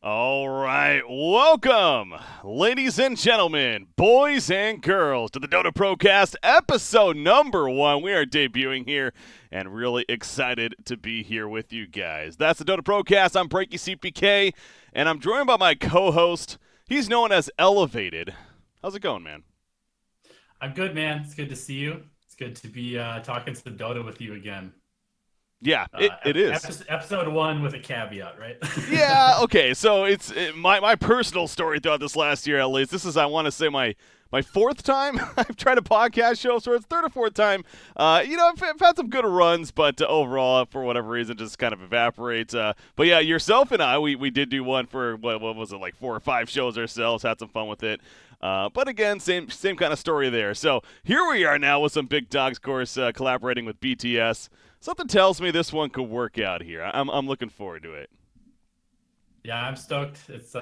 All right, welcome, ladies and gentlemen, boys and girls, to the DotA Procast episode number 1. We are debuting here and really excited to be here with you guys. That's the DotA Procast. I'm BreakyCPK, and I'm joined by my co-host. He's known as Elevated. How's it going, man? I'm good, man. It's good to see you. It's good to be talking some Dota with you again. Yeah, it is. Episode 1 with a caveat, right? Yeah, okay. So my personal story throughout this last year, at least. This is, I want to say, my fourth time I've tried a podcast show, so it's third or fourth time. I've had some good runs, but overall, for whatever reason, just kind of evaporates. But yeah, yourself and I, we did do one for, what was it, like 4 or 5 shows ourselves, had some fun with it. But again, same kind of story there. So here we are now with some big dogs, of course, collaborating with BTS. Something tells me this one could work out here. I'm looking forward to it. Yeah, I'm stoked. It's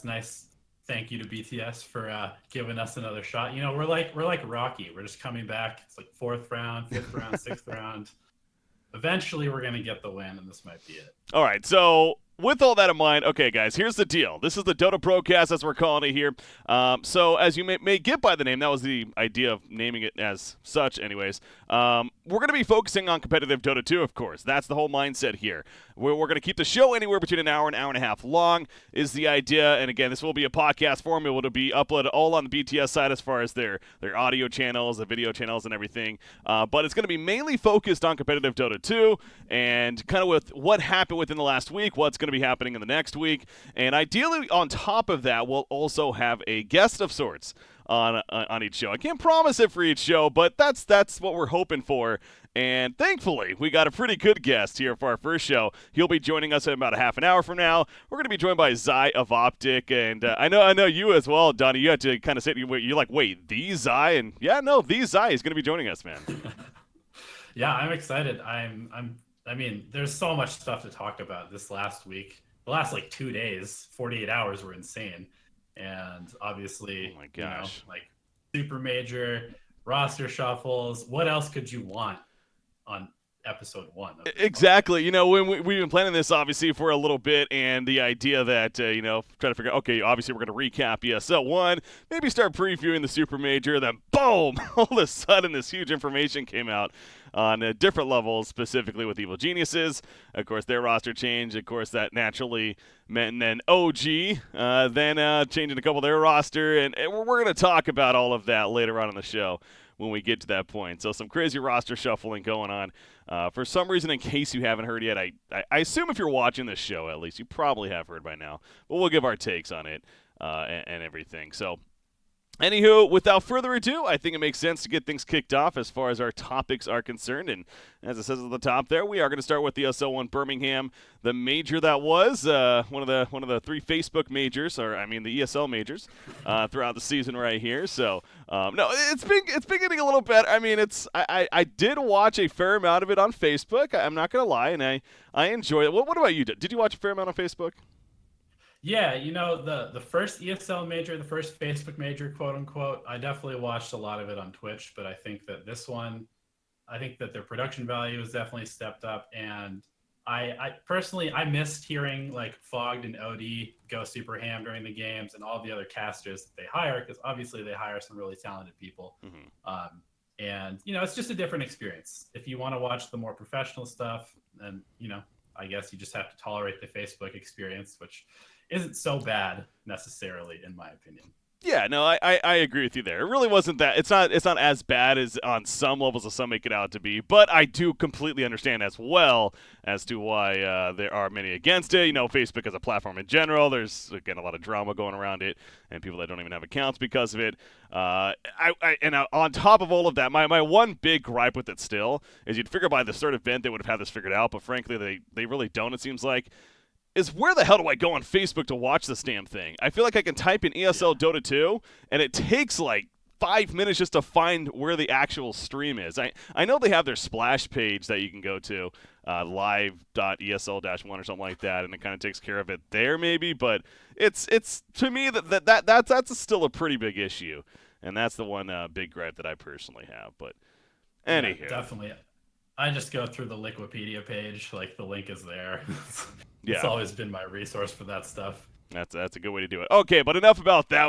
nice. Thank you to BTS for giving us another shot. You know, we're like Rocky. We're just coming back. It's like 4th round, 5th round, 6th round. Eventually, we're gonna get the win, and this might be it. All right, so with all that in mind, okay, guys, here's the deal. This is the DotA Procast, as we're calling it here. So as you may get by the name, that was the idea of naming it as such anyways. We're going to be focusing on competitive Dota 2, of course. That's the whole mindset here. We're going to keep the show anywhere between an hour and a half long is the idea. And again, this will be a podcast form. It will be uploaded all on the BTS side as far as their audio channels, the video channels, and everything. But it's going to be mainly focused on competitive Dota 2 and kind of with what happened within the last week, what's going to be happening in the next week. And ideally, on top of that, we'll also have a guest of sorts on each show. I can't promise it for each show, but that's what we're hoping for. And thankfully, we got a pretty good guest here for our first show. He'll be joining us in about a half an hour from now. We're going to be joined by Zai of OpTic, and I know you as well, Donnie. You had to kind of say you're like, wait, the Zai, and yeah, no, the Zai is going to be joining us, man. Yeah, I'm excited. I mean, there's so much stuff to talk about this last week. The last 2 days, 48 hours were insane. And obviously, oh my gosh, like super major roster shuffles. What else could you want on episode 1? Exactly. When we've been planning this obviously for a little bit, and the idea that trying to figure out, okay, obviously we're going to recap ESL 1, maybe start previewing the super major, then boom, all of a sudden this huge information came out on different levels, specifically with Evil Geniuses. Of course, their roster change. Of course, that naturally meant then OG, then changing a couple of their roster, and we're going to talk about all of that later on in the show when we get to that point. So some crazy roster shuffling going on. For some reason, in case you haven't heard yet, I assume if you're watching this show, at least, you probably have heard by now. But we'll give our takes on it and everything. So anywho, without further ado, I think it makes sense to get things kicked off as far as our topics are concerned. And as it says at the top there, we are going to start with the SL1 Birmingham, the major that was one of the 3 Facebook majors, or I mean the ESL majors, throughout the season right here. So no, it's been getting a little better. I mean, I did watch a fair amount of it on Facebook. I'm not going to lie, and I enjoy it. What about you? Did you watch a fair amount on Facebook? Yeah, the first ESL major, the first Facebook major, quote unquote, I definitely watched a lot of it on Twitch, but I think that this one, I think that their production value has definitely stepped up, and I personally, I missed hearing Fogged and OD go super ham during the games and all the other casters that they hire, because obviously they hire some really talented people. Mm-hmm. And it's just a different experience. If you want to watch the more professional stuff, then I guess you just have to tolerate the Facebook experience, which isn't so bad necessarily, in my opinion. Yeah, no, I agree with you there. It really wasn't that. It's not as bad as on some levels as some make it out to be. But I do completely understand as well as to why there are many against it. Facebook as a platform in general, there's again a lot of drama going around it, and people that don't even have accounts because of it. And on top of all of that, my one big gripe with it still is you'd figure by the third event they would have had this figured out, but frankly they really don't. It seems like. Is where the hell do I go on Facebook to watch this damn thing? I feel like I can type in ESL Dota 2, and it takes 5 minutes just to find where the actual stream is. I know they have their splash page that you can go to, live.esl-1 or something like that, and it kind of takes care of it there maybe, but it's to me that's still a pretty big issue, and that's the one big gripe that I personally have. But anywho. Yeah, definitely. I just go through the Liquipedia page, the link is there. It's Yeah. always been my resource for that stuff. That's a good way to do it. Okay, but enough about that.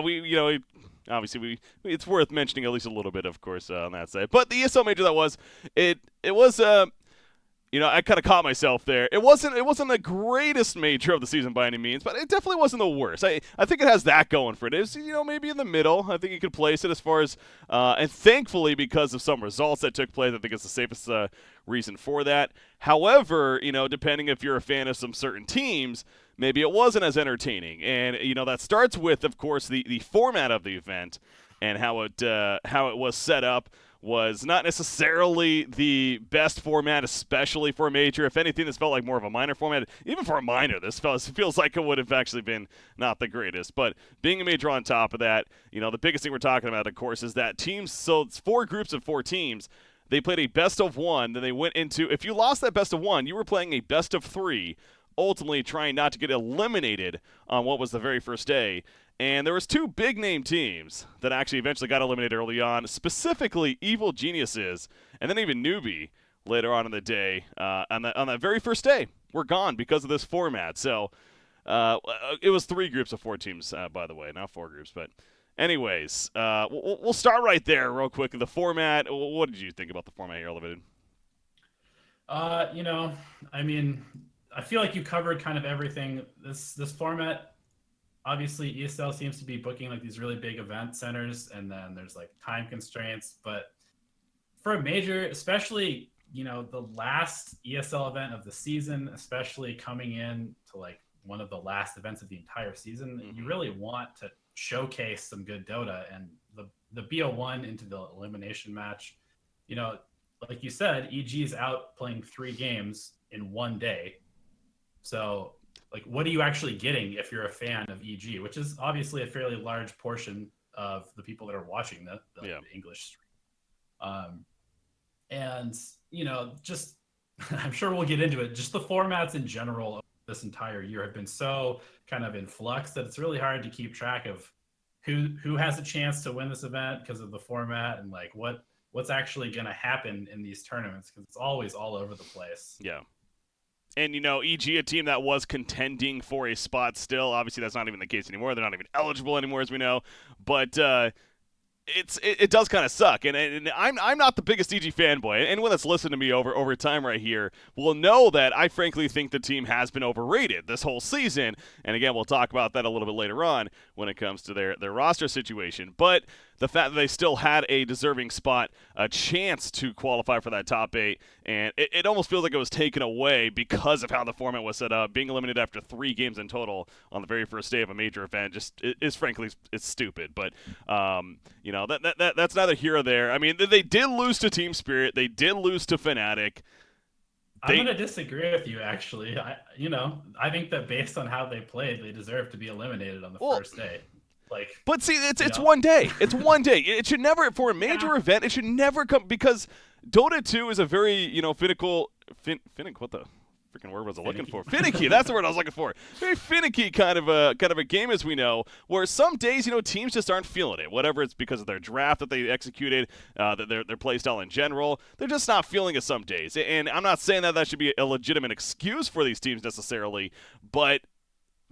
Obviously it's worth mentioning at least a little bit, of course, on that side. But the ESL major that was it was I kind of caught myself there. It wasn't the greatest major of the season by any means, but it definitely wasn't the worst. I think it has that going for it. It's maybe in the middle. I think you could place it as far as and thankfully because of some results that took place, I think it's the safest reason for that. However, depending if you're a fan of some certain teams, maybe it wasn't as entertaining. And that starts with, of course, the format of the event and how it was set up was not necessarily the best format, especially for a major. If anything, this felt like more of a minor format. Even for a minor, this feels like it would have actually been not the greatest. But being a major on top of that, the biggest thing we're talking about, of course, is that teams, so it's 4 groups of 4 teams. They played a best of 1, then they went into, if you lost that best of 1, you were playing a best of 3, ultimately trying not to get eliminated on what was the very first day. And there was 2 big-name teams that actually eventually got eliminated early on, specifically Evil Geniuses, and then even Newbie later on in the day. On that very first day, were gone because of this format. So it was 3 groups of 4 teams, by the way, not 4 groups. But anyways, we'll start right there real quick. The format, what did you think about the format here, Limited? I mean, I feel like you covered kind of everything. This format, obviously ESL seems to be booking like these really big event centers, and then there's like time constraints. But for a major, especially, the last ESL event of the season, especially coming in to like one of the last events of the entire season, you really want to showcase some good Dota. And the BO1 into the elimination match, like you said, EG is out playing 3 games in one day. So like, what are you actually getting if you're a fan of EG, which is obviously a fairly large portion of the people that are watching the English stream. And, just, I'm sure we'll get into it. Just the formats in general this entire year have been so kind of in flux that it's really hard to keep track of who has a chance to win this event because of the format and like what's actually going to happen in these tournaments, because it's always all over the place. Yeah. And, EG, a team that was contending for a spot still. Obviously, that's not even the case anymore. They're not even eligible anymore, as we know. But it does kind of suck. And I'm not the biggest EG fanboy. Anyone that's listened to me over time right here will know that I frankly think the team has been overrated this whole season. And, again, we'll talk about that a little bit later on when it comes to their roster situation. But the fact that they still had a deserving spot, a chance to qualify for that top 8, and it almost feels like it was taken away because of how the format was set up. Being eliminated after 3 games in total on the very first day of a major event is frankly it's stupid. But that's neither here or there. I mean, they did lose to Team Spirit, they did lose to Fnatic. I'm going to disagree with you, actually. I think that based on how they played, they deserve to be eliminated on the first day. But see, it's one day. It's one day. It should never, for a major event, it should never come, because Dota 2 is a very, finical, what the freaking word was I looking for? Finicky. That's the word I was looking for. Very finicky kind of a game, as we know, where some days, teams just aren't feeling it. Whatever it's because of their draft that they executed, their play style in general, they're just not feeling it some days. And I'm not saying that should be a legitimate excuse for these teams necessarily, but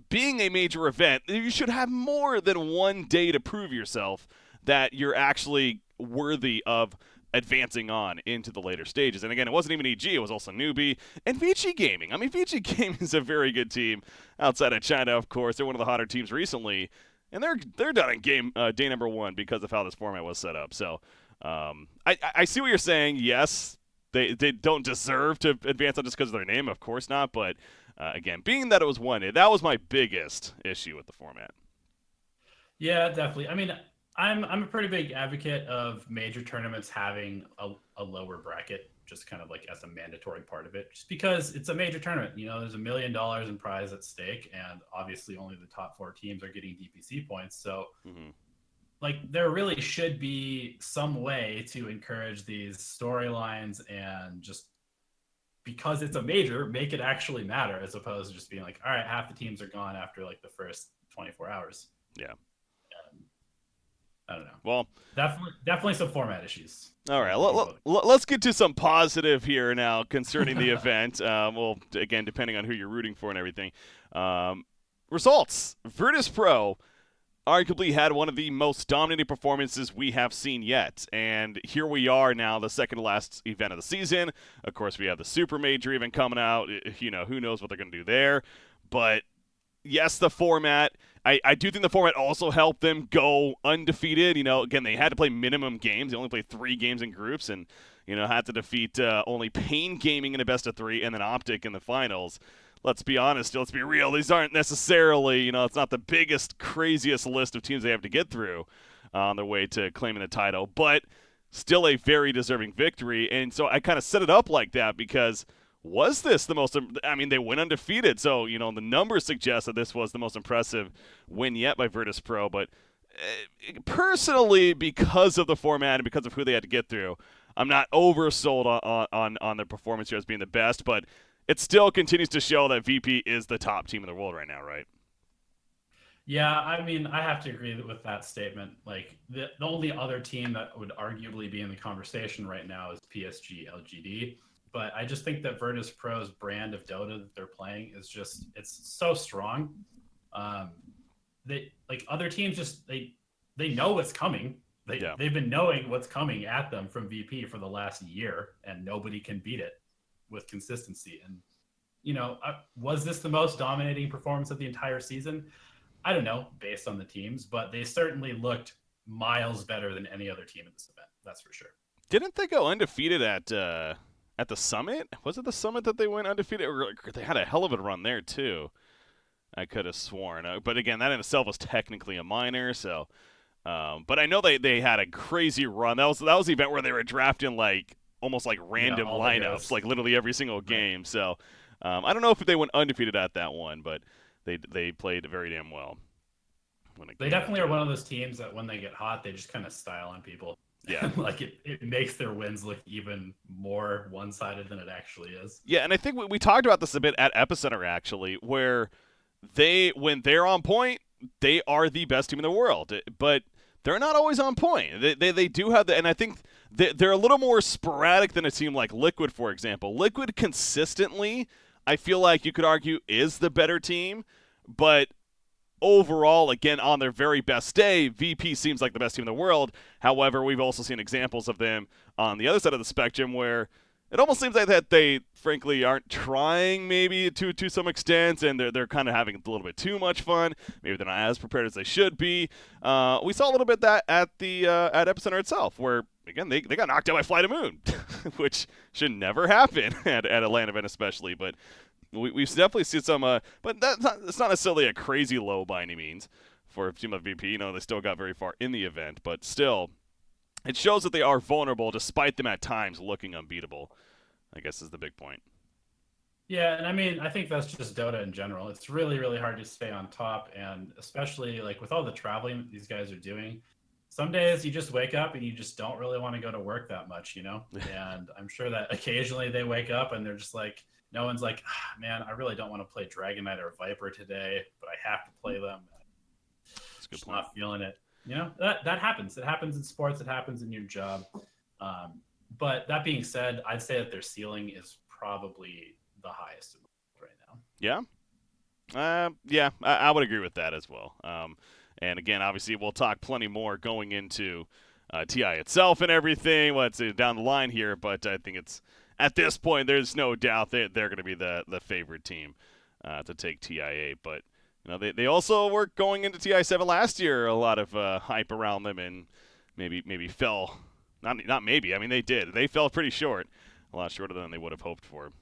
being a major event, you should have more than one day to prove yourself that you're actually worthy of advancing on into the later stages. And again, it wasn't even EG, it was also Newbie and VG Gaming. I mean, VG Gaming is a very good team outside of China, of course. They're one of the hotter teams recently, and they're done in game day number 1 because of how this format was set up. So I see what you're saying. Yes, they don't deserve to advance on just because of their name, of course not, but again, being that it was 1 day, that was my biggest issue with the format. Yeah, definitely. I mean, I'm a pretty big advocate of major tournaments having a lower bracket, just kind of like as a mandatory part of it, just because it's a major tournament. There's $1 million in prize at stake, and obviously only the top 4 teams are getting DPC points. So, like, there really should be some way to encourage these storylines and just, because it's a major, make it actually matter, as opposed to just being like, all right, half the teams are gone after like the first 24 hours. Yeah. I don't know. Well, Definitely some format issues. all right, let's get to some positive here now concerning the event. Well, again, depending on who you're rooting for and everything. Results. Virtus.Pro arguably had one of the most dominating performances we have seen yet. And here we are now, the second to last event of the season. Of course, we have the Super Major even coming out. You know, who knows what they're going to do there. But yes, the format. I do think the format also helped them go undefeated. You know, again, they had to play minimum games. They only played 3 games in groups and, you know, had to defeat only Pain Gaming in a best of 3 and then OpTic in the finals. Let's be honest, let's be real. These aren't necessarily, you know, it's not the biggest, craziest list of teams they have to get through on their way to claiming the title, but still a very deserving victory. And so I kind of set it up like that because was this the most, I mean, they went undefeated. So, you know, the numbers suggest that this was the most impressive win yet by Virtus.Pro. But personally, because of the format and because of who they had to get through, I'm not oversold on their performance here as being the best, but it still continues to show that VP is the top team in the world right now, right? Yeah, I mean, I have to agree with that statement. Like, the only other team that would arguably be in the conversation right now is PSG LGD. But I just think that Virtus.Pro's brand of Dota that they're playing is just, it's so strong. They, like, other teams just, they know what's coming. They've been knowing what's coming at them from VP for the last year, and nobody can beat it with consistency. And, you know, was this the most dominating performance of the entire season? I don't know, based on the teams, but they certainly looked miles better than any other team in this event. That's for sure. Didn't they go undefeated at the Summit? Was it the Summit that they went undefeated? Or they had a hell of a run there too. I could have sworn, but again, that in itself was technically a minor. So, but I know they had a crazy run. That was the event where they were drafting like almost like random lineups, like literally every single game. So, I don't know if they went undefeated at that one, but they played very damn well. They definitely are one of those teams that when they get hot, they just kind of style on people. Yeah. Like it makes their wins look even more one-sided than it actually is. Yeah, and I think we talked about this a bit at Epicenter, actually, where when they're on point, they are the best team in the world. But they're not always on point. They do have and I think they're a little more sporadic than a team like Liquid, for example. Liquid consistently, I feel like you could argue, is the better team, but overall, again, on their very best day, VP seems like the best team in the world. However, we've also seen examples of them on the other side of the spectrum where it almost seems like that they, frankly, aren't trying maybe to some extent, and they're kind of having a little bit too much fun. Maybe they're not as prepared as they should be. We saw a little bit that at Epicenter itself, where, again, they got knocked out by Fly to Moon, which should never happen at a LAN event especially, but we've definitely seen some, but it's not necessarily a crazy low by any means for a team of VP. You know, they still got very far in the event, but still, it shows that they are vulnerable despite them at times looking unbeatable, I guess is the big point. Yeah, and I mean, I think that's just Dota in general. It's really, really hard to stay on top, and especially like with all the traveling that these guys are doing, some days you just wake up and you just don't really want to go to work that much, you know? And I'm sure that occasionally they wake up and they're just like, no one's like, man, I really don't want to play Dragon Knight or Viper today, but I have to play them. That's a good just point. not feeling it. You know, that happens. It happens in sports. It happens in your job. But that being said, I'd say that their ceiling is probably the highest in the world right now. Yeah, I would agree with that as well. And again, obviously, we'll talk plenty more going into TI itself and everything. What's down the line here, but I think it's at this point, there's no doubt that they're going to be the favorite team to take TI8. But you know, they also were going into TI7 last year. A lot of hype around them, and maybe fell. Not maybe. I mean, they did. They fell pretty short, a lot shorter than they would have hoped for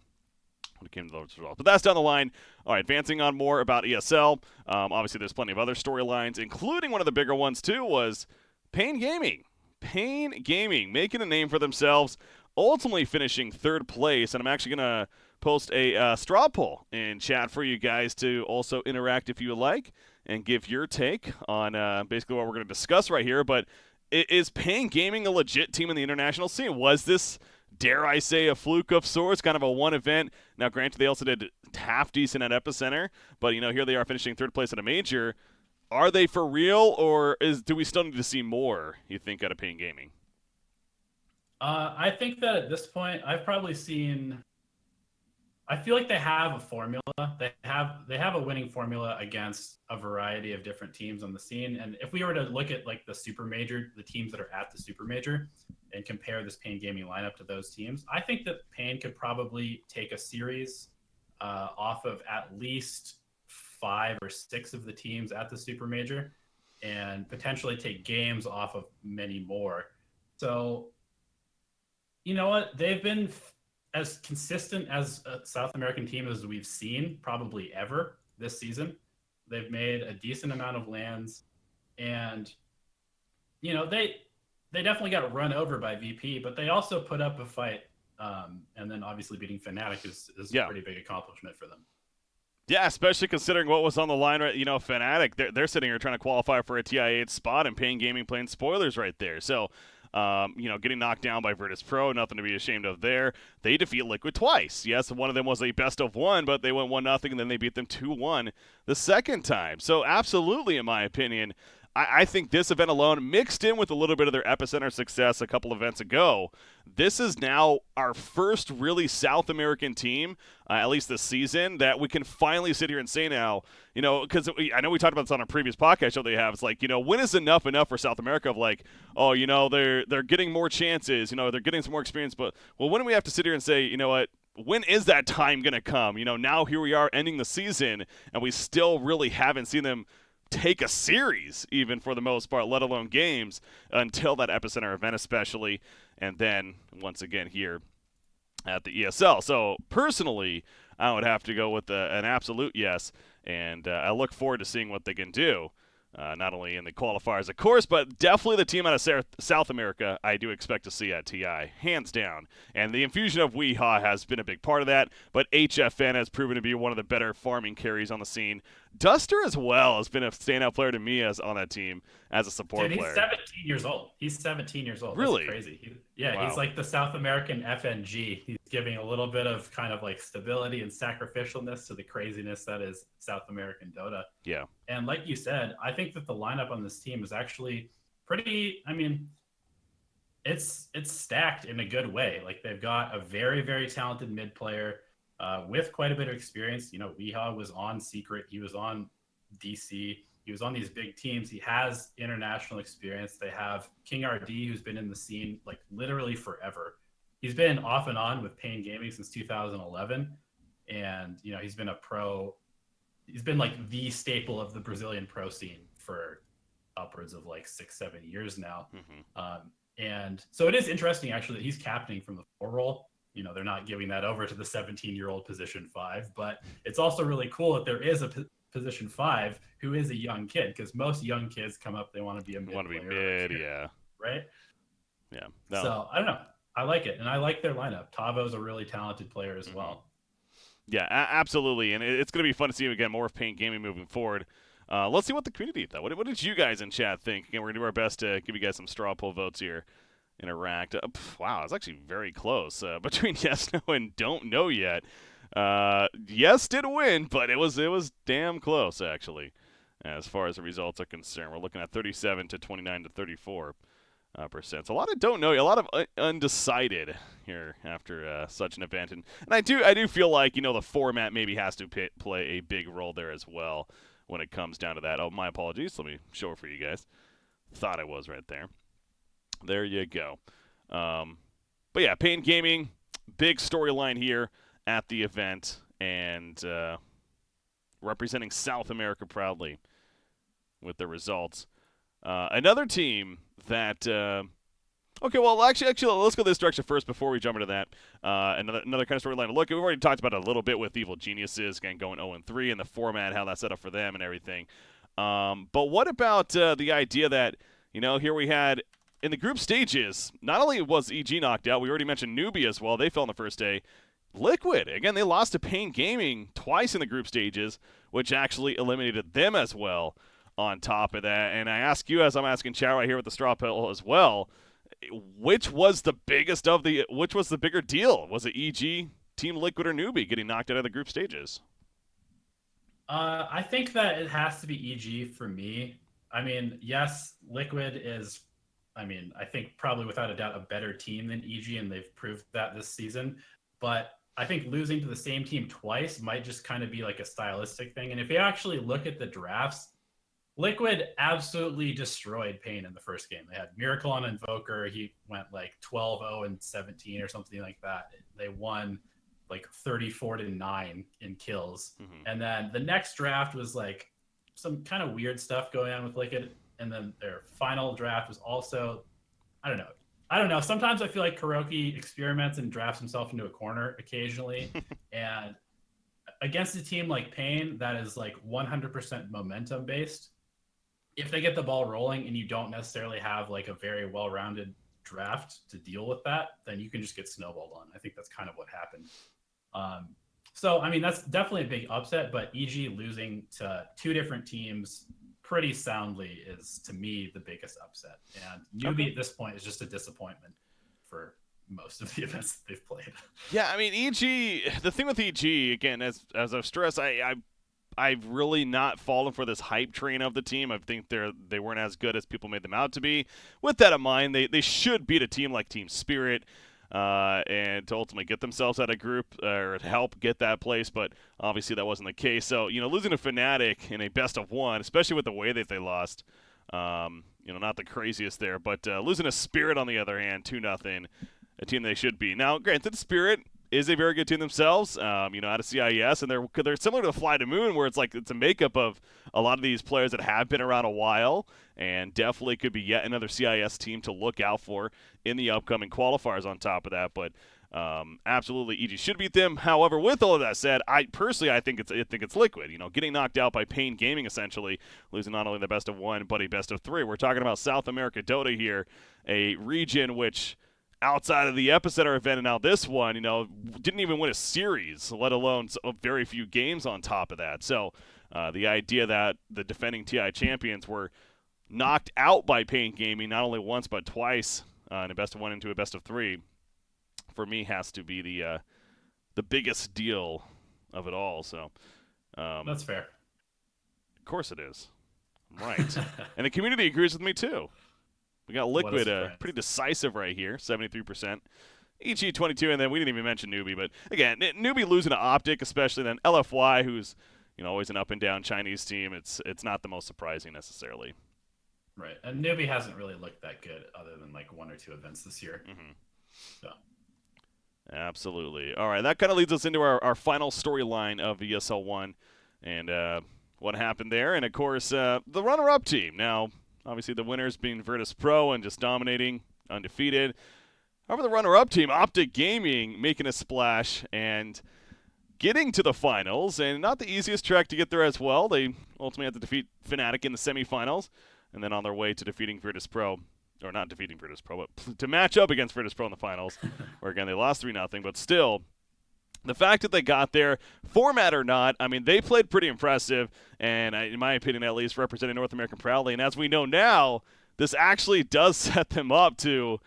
when it came to those results. But that's down the line. All right, advancing on more about ESL. Obviously, there's plenty of other storylines, including one of the bigger ones too was Pain Gaming. Pain Gaming making a name for themselves, ultimately finishing third place. And I'm actually going to post a straw poll in chat for you guys to also interact if you would like and give your take on basically what we're going to discuss right here. But is Pain Gaming a legit team in the international scene? Was this, dare I say, a fluke of sorts, kind of a one event? Now, granted, they also did half decent at Epicenter, but, you know, here they are finishing third place at a major. Are they for real, or do we still need to see more, you think, out of Pain Gaming? I think that at this point, I've probably seen. I feel like they have a formula. They have a winning formula against a variety of different teams on the scene. And if we were to look at like the super major, the teams that are at the super major, and compare this Pain Gaming lineup to those teams, I think that Pain could probably take a series off of at least 5 or 6 of the teams at the super major, and potentially take games off of many more. So, you know what? They've been as consistent as a South American team as we've seen probably ever this season. They've made a decent amount of lands, and they definitely got run over by VP, but they also put up a fight. And then obviously beating Fnatic is a pretty big accomplishment for them. Yeah, especially considering what was on the line, right? Fnatic, they're sitting here trying to qualify for a TI8 spot, and Pain Gaming playing spoilers right there. So, getting knocked down by Virtus.Pro, nothing to be ashamed of there. They defeat Liquid twice. Yes, one of them was a best of one, but they went 1-0, and then they beat them 2-1 the second time. So, absolutely, in my opinion, I think this event alone, mixed in with a little bit of their epicenter success a couple events ago, this is now our first really South American team, at least this season, that we can finally sit here and say now, because I know we talked about this on a previous podcast show they have. It's like, when is enough for South America of like, oh, they're getting more chances, they're getting some more experience, but, well, when do we have to sit here and say, you know what, when is that time going to come? Now here we are ending the season, and we still really haven't seen them take a series even for the most part, let alone games, until that epicenter event especially, and then once again here at the ESL. So personally, I would have to go with an absolute yes, and I look forward to seeing what they can do. Not only in the qualifiers, of course, but definitely the team out of South America I do expect to see at TI, hands down. And the infusion of Weehaw has been a big part of that, but HFN has proven to be one of the better farming carries on the scene. Duster as well has been a standout player to me on that team as a support player. He's 17 years old. He's 17 years old. Really? That's crazy. Wow. He's like the South American FNG. He's giving a little bit of kind of like stability and sacrificialness to the craziness that is South American Dota. Yeah. And like you said, I think that the lineup on this team is actually pretty, it's stacked in a good way. Like they've got a very, very talented mid player with quite a bit of experience. Weehaw was on Secret. He was on DC. He was on these big teams. He has international experience. They have King RD, who's been in the scene like literally forever. He's been off and on with Pain Gaming since 2011. And, he's been a pro. He's been like the staple of the Brazilian pro scene for upwards of like 6-7 years now. Mm-hmm. And so it is interesting actually that he's captaining from the 4 role. They're not giving that over to the 17-year-old position 5, but it's also really cool that there is a position 5 who is a young kid, because most young kids come up, they want to be a mid. Want to be mid, yeah. Right? Yeah. No. So I don't know. I like it, and I like their lineup. Tavo's a really talented player as well. Yeah, absolutely, and it's going to be fun to see again more of Pain Gaming moving forward. Let's see what the community thought. What did you guys in chat think? Again, we're going to do our best to give you guys some straw poll votes here. Interact. Wow, it's actually very close between yes, no, and don't know yet. Yes did win, but it was damn close actually, as far as the results are concerned. We're looking at 37 to 29 to 34%. So a lot of don't know, a lot of undecided here after such an event, and I do feel like the format maybe has to play a big role there as well when it comes down to that. Oh, my apologies. Let me show it for you guys. Thought I was right there. There you go. But yeah, Pain Gaming, big storyline here at the event, and representing South America proudly with the results. Another team that okay, well, actually, let's go this direction first before we jump into that. Another kind of storyline to look at. We've already talked about it a little bit with Evil Geniuses, again, going 0-3 and the format, how that's set up for them and everything. But what about the idea that, here we had in the group stages, not only was EG knocked out, we already mentioned Newbie as well. They fell on the first day. Liquid, again, they lost to Pain Gaming twice in the group stages, which actually eliminated them as well on top of that. And I ask you, as I'm asking Chow right here with the straw poll as well, which was the bigger deal? Was it EG, Team Liquid, or Newbie getting knocked out of the group stages? I think that it has to be EG for me. I mean, yes, Liquid is, I mean, I think probably without a doubt a better team than EG, and they've proved that this season. But I think losing to the same team twice might just kind of be like a stylistic thing. And if you actually look at the drafts, Liquid absolutely destroyed Pain in the first game. They had Miracle on Invoker. He went like 12-0 and 17 or something like that. They won like 34-9 in kills. Mm-hmm. And then the next draft was like some kind of weird stuff going on with Liquid. And then their final draft was also, I don't know. I don't know. Sometimes I feel like Kuroki experiments and drafts himself into a corner occasionally. And against a team like Pain that is like 100% momentum based, if they get the ball rolling and you don't necessarily have like a very well-rounded draft to deal with that, then you can just get snowballed on. I think that's kind of what happened. So, I mean, that's definitely a big upset, but EG losing to two different teams pretty soundly is, to me, the biggest upset. And Newbie at this point is just a disappointment for most of the events that they've played. Yeah, I mean, EG, the thing with EG, again, as I've stressed, I've really not fallen for this hype train of the team. I think they weren't as good as people made them out to be. With that in mind, they should beat a team like Team Spirit and to ultimately get themselves out of group or help get that place, but obviously that wasn't the case. So, losing to Fnatic in a best of one, especially with the way that they lost, not the craziest there, but losing to Spirit on the other hand, 2-0, a team they should be. Now, granted, Spirit is a very good team themselves, out of CIS, and they're similar to the Fly to Moon, where it's a makeup of a lot of these players that have been around a while, and definitely could be yet another CIS team to look out for in the upcoming qualifiers on top of that. But absolutely, EG should beat them. However, with all of that said, I think it's Liquid. Getting knocked out by Pain Gaming, essentially losing not only the best of one but a best of three. We're talking about South America Dota here, a region which, outside of the Epicenter event and now this one, didn't even win a series, let alone very few games on top of that. So the idea that the defending TI champions were knocked out by Pain Gaming not only once but twice in a best of one into a best of three, for me has to be the biggest deal of it all. So That's fair. Of course it is. Right. And the community agrees with me too. We got Liquid pretty decisive right here, 73%. EG 22, and then we didn't even mention Newbie, but again, Newbie losing to OpTic, especially then LFY, who's always an up and down Chinese team. It's not the most surprising necessarily. Right, and Newbie hasn't really looked that good other than like one or two events this year. Mm-hmm. So. Absolutely. All right, that kind of leads us into our final storyline of ESL 1 and what happened there, and of course the runner-up team. Now, obviously, the winners being Virtus Pro and just dominating, undefeated. However, the runner-up team, OpTic Gaming, making a splash and getting to the finals, and not the easiest track to get there as well. They ultimately had to defeat Fnatic in the semifinals, and then on their way to defeating Virtus Pro, or not defeating Virtus Pro, but to match up against Virtus Pro in the finals, where, again, they lost 3-0, but still, the fact that they got there, format or not, I mean, they played pretty impressive, and in my opinion at least, representing North America proudly. And as we know now, this actually does set them up to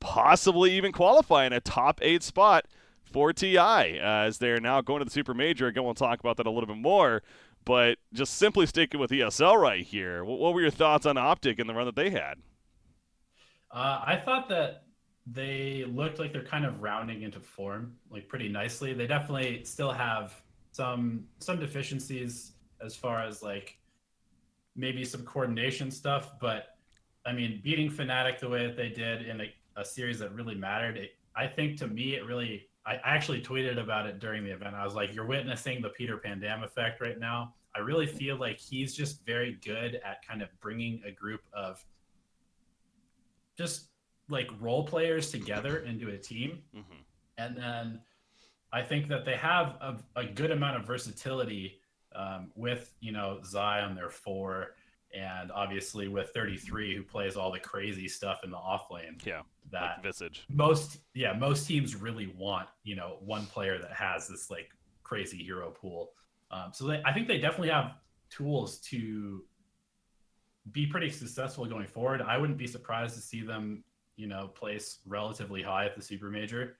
possibly even qualify in a top 8 spot for TI, as they're now going to the Super Major. Again, we'll talk about that a little bit more, but just simply sticking with ESL right here, what were your thoughts on OpTic and the run that they had? I thought that they looked like they're kind of rounding into form like pretty nicely. They definitely still have some deficiencies as far as like maybe some coordination stuff, but I mean, beating Fnatic the way that they did in a series that really mattered, I think to me it really, I actually tweeted about it during the event. I was like, you're witnessing the Peter Pan Dam effect right now. I really feel like he's just very good at kind of bringing a group of just like role players together into a team. Mm-hmm. And then I think that they have a good amount of versatility with, Zai on their 4, and obviously with 33, who plays all the crazy stuff in the off lane. Yeah, that like Visage. Most teams really want, one player that has this like crazy hero pool. So I think they definitely have tools to be pretty successful going forward. I wouldn't be surprised to see them, place relatively high at the Super Major.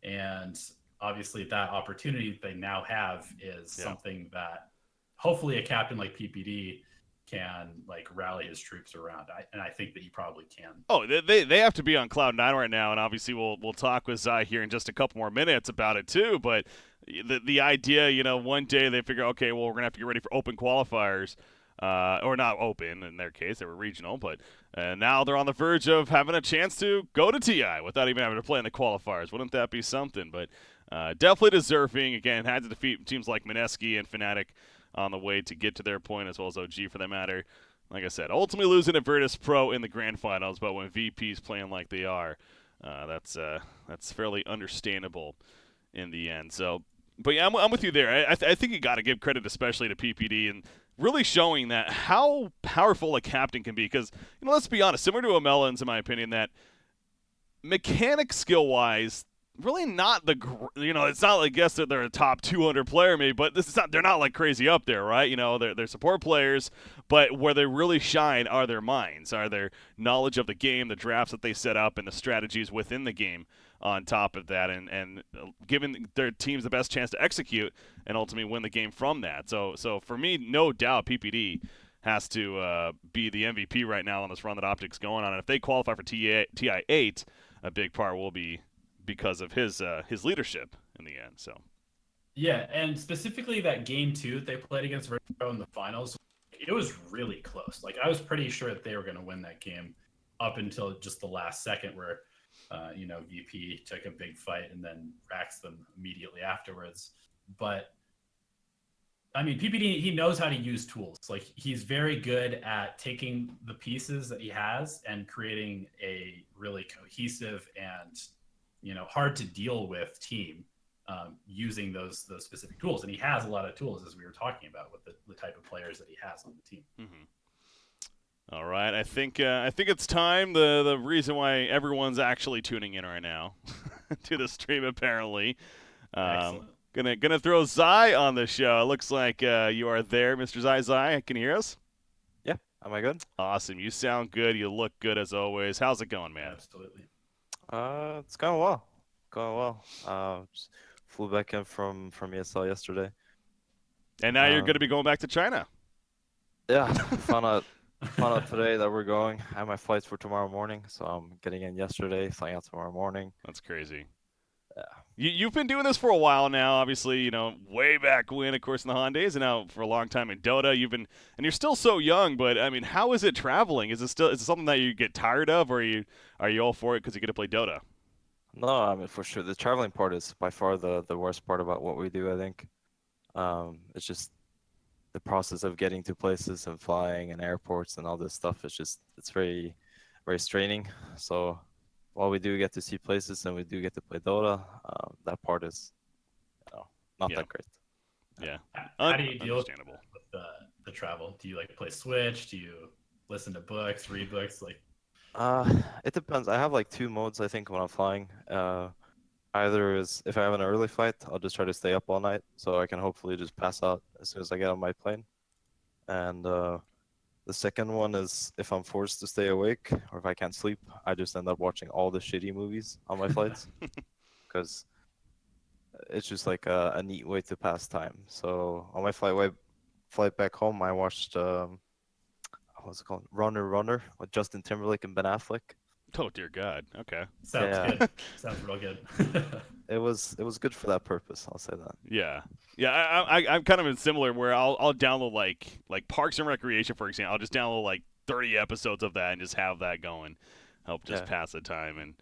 And obviously that opportunity that they now have is something that hopefully a captain like PPD can like rally his troops around. And I think that he probably can. Oh, they have to be on cloud nine right now, and obviously we'll talk with Zai here in just a couple more minutes about it too. But the idea, one day they figure, okay, well we're gonna have to get ready for open qualifiers, or not open in their case, they were regional, but now they're on the verge of having a chance to go to TI without even having to play in the qualifiers. Wouldn't that be something? But definitely deserving. Again, had to defeat teams like Mineski and Fnatic on the way to get to their point, as well as OG for that matter. Like I said, ultimately losing to Virtus Pro in the grand finals, but when VP's playing like they are, that's fairly understandable in the end. So, but yeah, I'm with you there. I think you got to give credit, especially to PPD, and really showing that how powerful a captain can be. Because let's be honest, similar to a Melons, in my opinion, that mechanic skill wise, really not the it's not like, guess that they're a top 200 player maybe, but this is not, they're not like crazy up there, right? They're support players, but where they really shine are their minds, are their knowledge of the game, the drafts that they set up, and the strategies within the game on top of that, and giving their teams the best chance to execute and ultimately win the game from that. So for me, no doubt PPD has to be the MVP right now on this run that OpTic's going on, and if they qualify for TI8, a big part will be because of his leadership in the end. So yeah, and specifically that game 2 that they played against Virtus in the finals, it was really close. Like I was pretty sure that they were going to win that game up until just the last second, where VP took a big fight and then racks them immediately afterwards. But I mean, PPD, he knows how to use tools. Like he's very good at taking the pieces that he has and creating a really cohesive and hard to deal with team using those specific tools. And he has a lot of tools, as we were talking about, with the type of players that he has on the team. Mm-hmm. All right, I think it's time. The reason why everyone's actually tuning in right now to the stream, apparently. Excellent. Gonna throw Zai on the show. It looks like you are there, Mr. Zai. Can you hear us? Yeah, am I good? Awesome. You sound good. You look good as always. How's it going, man? Absolutely. It's going well. Just flew back in from ESL yesterday. And now you're going to be going back to China. Yeah, found out today that we're going. I have my flights for tomorrow morning, so I'm getting in yesterday, flying out tomorrow morning. That's crazy. Yeah. You've been doing this for a while now, obviously, way back when, of course, in the Hondays, and now for a long time in Dota. And you're still so young, but I mean, how is it traveling? Is it something that you get tired of, or are you all for it because you get to play Dota? No, I mean, for sure. The traveling part is by far the worst part about what we do, I think. It's just the process of getting to places and flying and airports and all this stuff. It's very, very straining. So while we do get to see places and we do get to play Dota, that part is not that great. Yeah. How do you deal with the travel? Do you play Switch? Do you listen to books, read books? It depends. I have 2 modes, I think, when I'm flying. Either is if I have an early flight, I'll just try to stay up all night so I can hopefully just pass out as soon as I get on my plane. And the second one is if I'm forced to stay awake or if I can't sleep, I just end up watching all the shitty movies on my flights because it's just a neat way to pass time. So on my flight back home, I watched what's it called? Runner with Justin Timberlake and Ben Affleck. Oh dear God. Okay. Sounds good. Sounds real good. It was good for that purpose. I'll say that. Yeah. I'm kind of similar where I'll download like Parks and Recreation, for example. I'll just download 30 episodes of that and just have that going, help just pass the time, and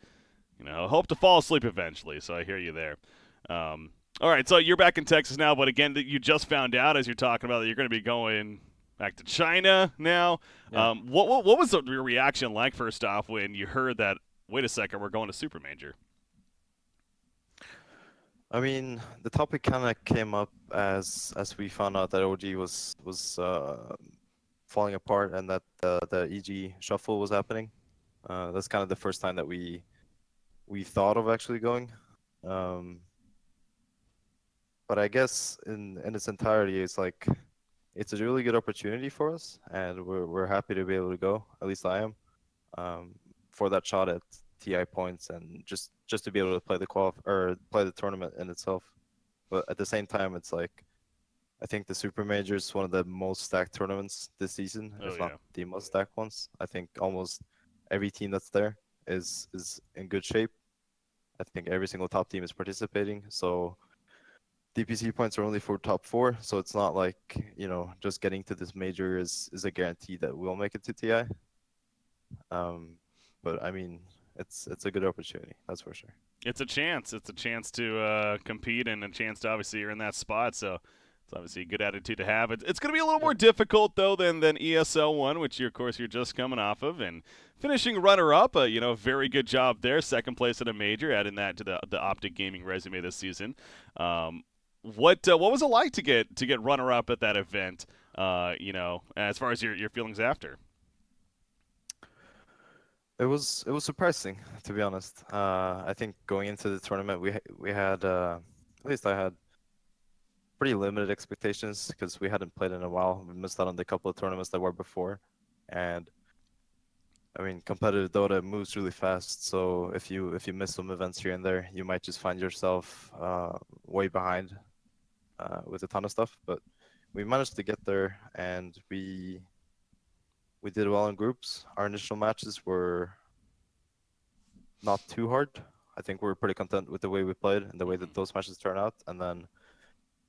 hope to fall asleep eventually. So I hear you there. All right, so you're back in Texas now, but again, you just found out as you're talking about that you're going to be going back to China now. Yeah. What was your reaction like first off when you heard that? Wait a second, we're going to Super Major. I mean, the topic kind of came up as we found out that OG was falling apart and that the EG shuffle was happening. That's kind of the first time that we thought of actually going. But I guess in its entirety, it's a really good opportunity for us, and we're happy to be able to go. At least I am, for that shot at TI points and just to be able to play the tournament in itself. But at the same time, it's I think the Super Major is one of the most stacked tournaments this season, Oh if not yeah. the most stacked ones. I think almost every team that's there is in good shape. I think every single top team is participating. So DPC points are only for top 4, so it's not like, just getting to this major is a guarantee that we'll make it to TI. But I mean, it's a good opportunity, that's for sure. It's a chance. It's a chance to compete and a chance to obviously earn that spot. So it's obviously a good attitude to have. It's going to be a little more difficult though than ESL one, which of course you're just coming off of, and finishing runner up. Very good job there. Second place at a major, adding that to the OpTic Gaming resume this season. What was it like to get runner up at that event? As far as your feelings after. It was surprising, to be honest. I think going into the tournament, we had at least I had pretty limited expectations because we hadn't played in a while. We missed out on the couple of tournaments that were before, and I mean, competitive Dota moves really fast. So if you miss some events here and there, you might just find yourself way behind with a ton of stuff. But we managed to get there, and we did well in groups. Our initial matches were not too hard. I think we were pretty content with the way we played and the way that those matches turned out. And then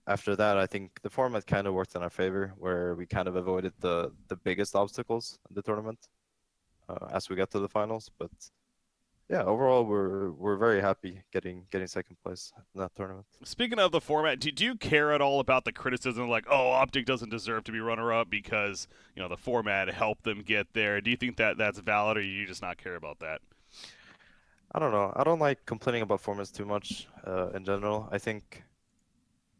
after that, I think the format kind of worked in our favor, where we kind of avoided the biggest obstacles in the tournament as we got to the finals. But yeah, overall, we're very happy getting second place in that tournament. Speaking of the format, do you care at all about the criticism like, oh, OpTic doesn't deserve to be runner-up because the format helped them get there? Do you think that that's valid, or do you just not care about that? I don't know. I don't like complaining about formats too much in general. I think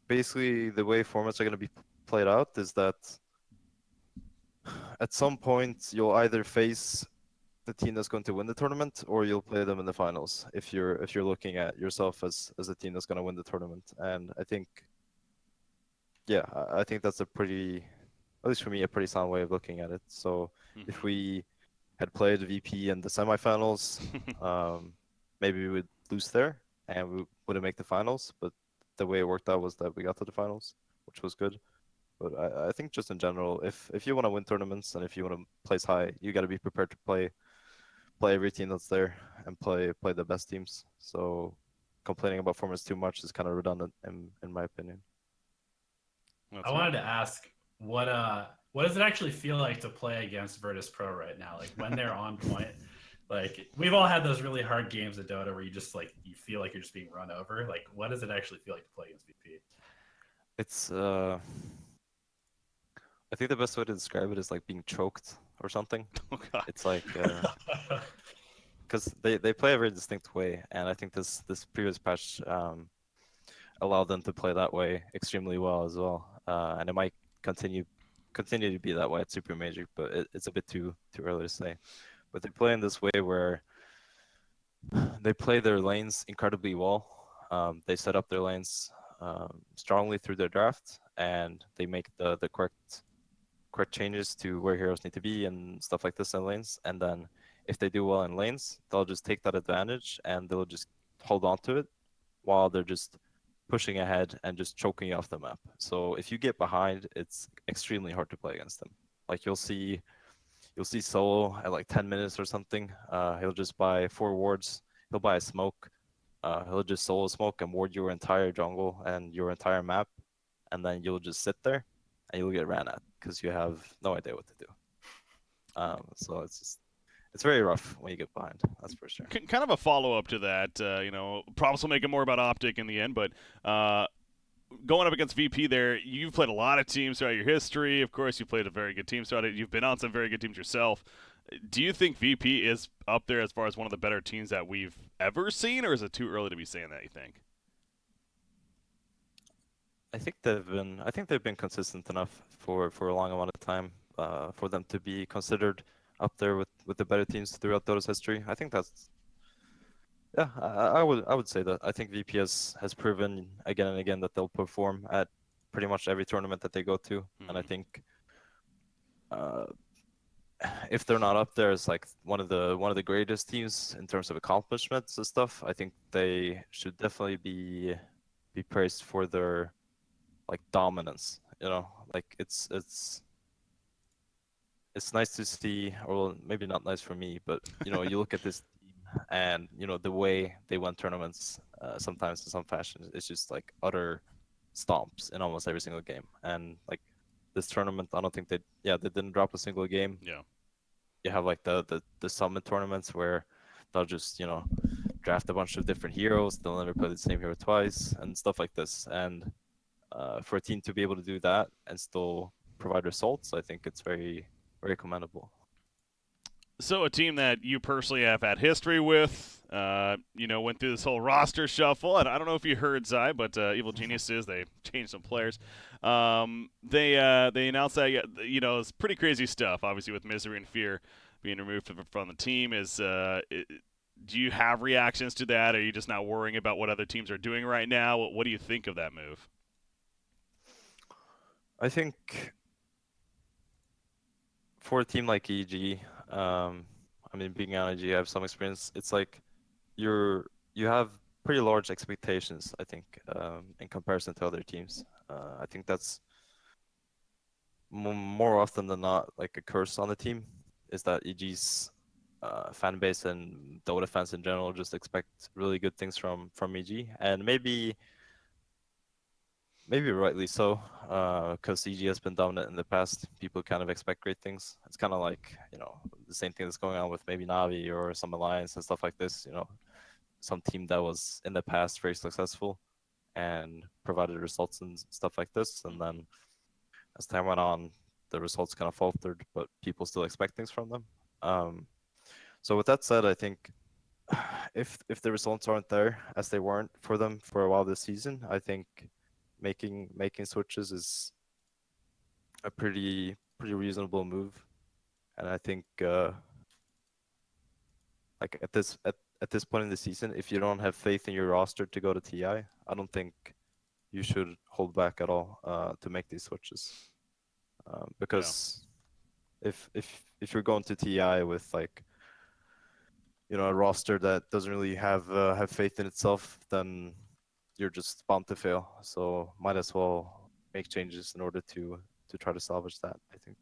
basically the way formats are going to be played out is that at some point you'll either face the team that's going to win the tournament, or you'll play them in the finals if you're looking at yourself as a team that's going to win the tournament. And I think, yeah, I think that's a pretty, at least for me, a pretty sound way of looking at it. So if we had played VP in the semifinals, maybe we would lose there and we wouldn't make the finals. But the way it worked out was that we got to the finals, which was good. But I think just in general, if you want to win tournaments and if you want to place high, you got to be prepared to play every team that's there and play the best teams. So complaining about formats too much is kind of redundant in my opinion. I wanted to ask what does it actually feel like to play against Virtus Pro right now? Like when they're on point, like we've all had those really hard games of Dota where you just like you feel like you're just being run over. Like what does it actually feel like to play against VP? It's I think the best way to describe it is like being choked or something. Oh, God. It's like because they play a very distinct way, and I think this previous patch allowed them to play that way extremely well as well, and it might continue to be that way at Super Major, but it's a bit too early to say. But they play in this way where they play their lanes incredibly well. They set up their lanes strongly through their draft, and they make the correct changes to where heroes need to be and stuff like this in lanes. And then if they do well in lanes, they'll just take that advantage and they'll just hold on to it while they're just pushing ahead and just choking you off the map. So if you get behind, it's extremely hard to play against them. Like you'll see Solo at like 10 minutes or something. He'll just buy 4 wards. He'll buy a smoke. He'll just solo smoke and ward your entire jungle and your entire map, and then you'll just sit there and you'll get ran at because you have no idea what to do. So it's very rough when you get behind. That's for sure. Kind of a follow-up to that. Promise will make it more about OpTic in the end, but going up against VP there, you've played a lot of teams throughout your history. Of course, you've played a very good team throughout it. You've been on some very good teams yourself. Do you think VP is up there as far as one of the better teams that we've ever seen, or is it too early to be saying that, you think? I think they've been consistent enough for a long amount of time for them to be considered up there with the better teams throughout Dota's history. I think that's, yeah, I would say that. I think VP has proven again and again that they'll perform at pretty much every tournament that they go to. And I think if they're not up there as like one of the greatest teams in terms of accomplishments and stuff, I think they should definitely be praised for their like dominance like it's nice to see, or maybe not nice for me, but you look at this team and the way they win tournaments, sometimes in some fashion, it's just like utter stomps in almost every single game. And like this tournament, I don't think they didn't drop a single game. Yeah. You have like the summit tournaments where they'll just draft a bunch of different heroes. They'll never play the same hero twice and stuff like this. And for a team to be able to do that and still provide results, I think it's very, very commendable. So a team that you personally have had history with, went through this whole roster shuffle. And I don't know if you heard, Zai, but Evil Geniuses, they changed some players. They announced that, it's pretty crazy stuff, obviously, with Misery and Fear being removed from the team. Do you have reactions to that? Are you just not worrying about what other teams are doing right now? What do you think of that move? I think for a team like EG, being on EG, I have some experience. It's like you have pretty large expectations, I think, in comparison to other teams. I think that's more often than not like a curse on the team, is that EG's fan base and Dota fans in general just expect really good things from EG, and maybe rightly so, because EG has been dominant in the past. People kind of expect great things. It's kind of like the same thing that's going on with maybe Navi or some alliance and stuff like this. Some team that was in the past very successful and provided results and stuff like this, and then as time went on, the results kind of faltered, but people still expect things from them. So with that said, I think if the results aren't there as they weren't for them for a while this season, I think making switches is a pretty reasonable move. And I think like at this point in the season, if you don't have faith in your roster to go to TI, I don't think you should hold back at all to make these switches. Because if you're going to TI with like a roster that doesn't really have faith in itself, then you're just bound to fail. So might as well make changes in order to try to salvage that, I think.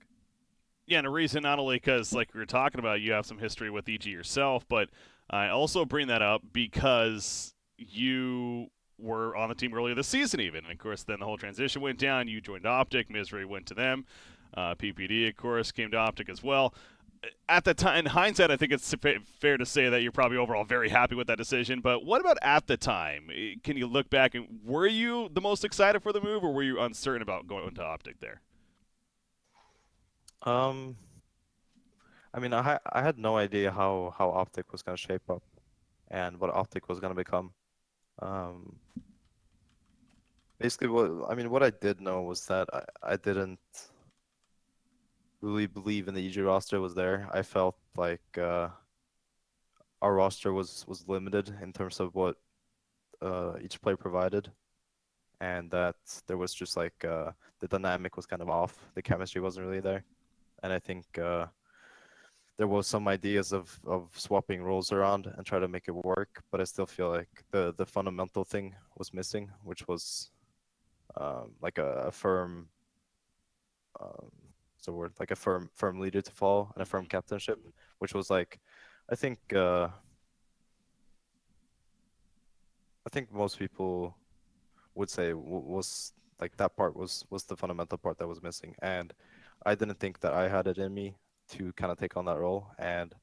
Yeah, and a reason not only because, like we were talking about, you have some history with EG yourself, but I also bring that up because you were on the team earlier this season even. And of course, then the whole transition went down. You joined OpTic. Misery went to them. PPD, of course, came to OpTic as well. At the time, in hindsight, I think it's fair to say that you're probably overall very happy with that decision. But what about at the time? Can you look back and were you the most excited for the move, or were you uncertain about going to OpTic there? I had no idea how OpTic was going to shape up and what OpTic was going to become. Basically, what I did know was that I didn't really believe in the EG roster was there. I felt like our roster was limited in terms of what each player provided, and that there was just like the dynamic was kind of off. The chemistry wasn't really there, and I think there was some ideas of swapping roles around and try to make it work, but I still feel like the fundamental thing was missing, which was like a firm like a firm leader to follow and a firm captainship, which was like I think most people would say was like that part was the fundamental part that was missing, and I didn't think that I had it in me to kind of take on that role, and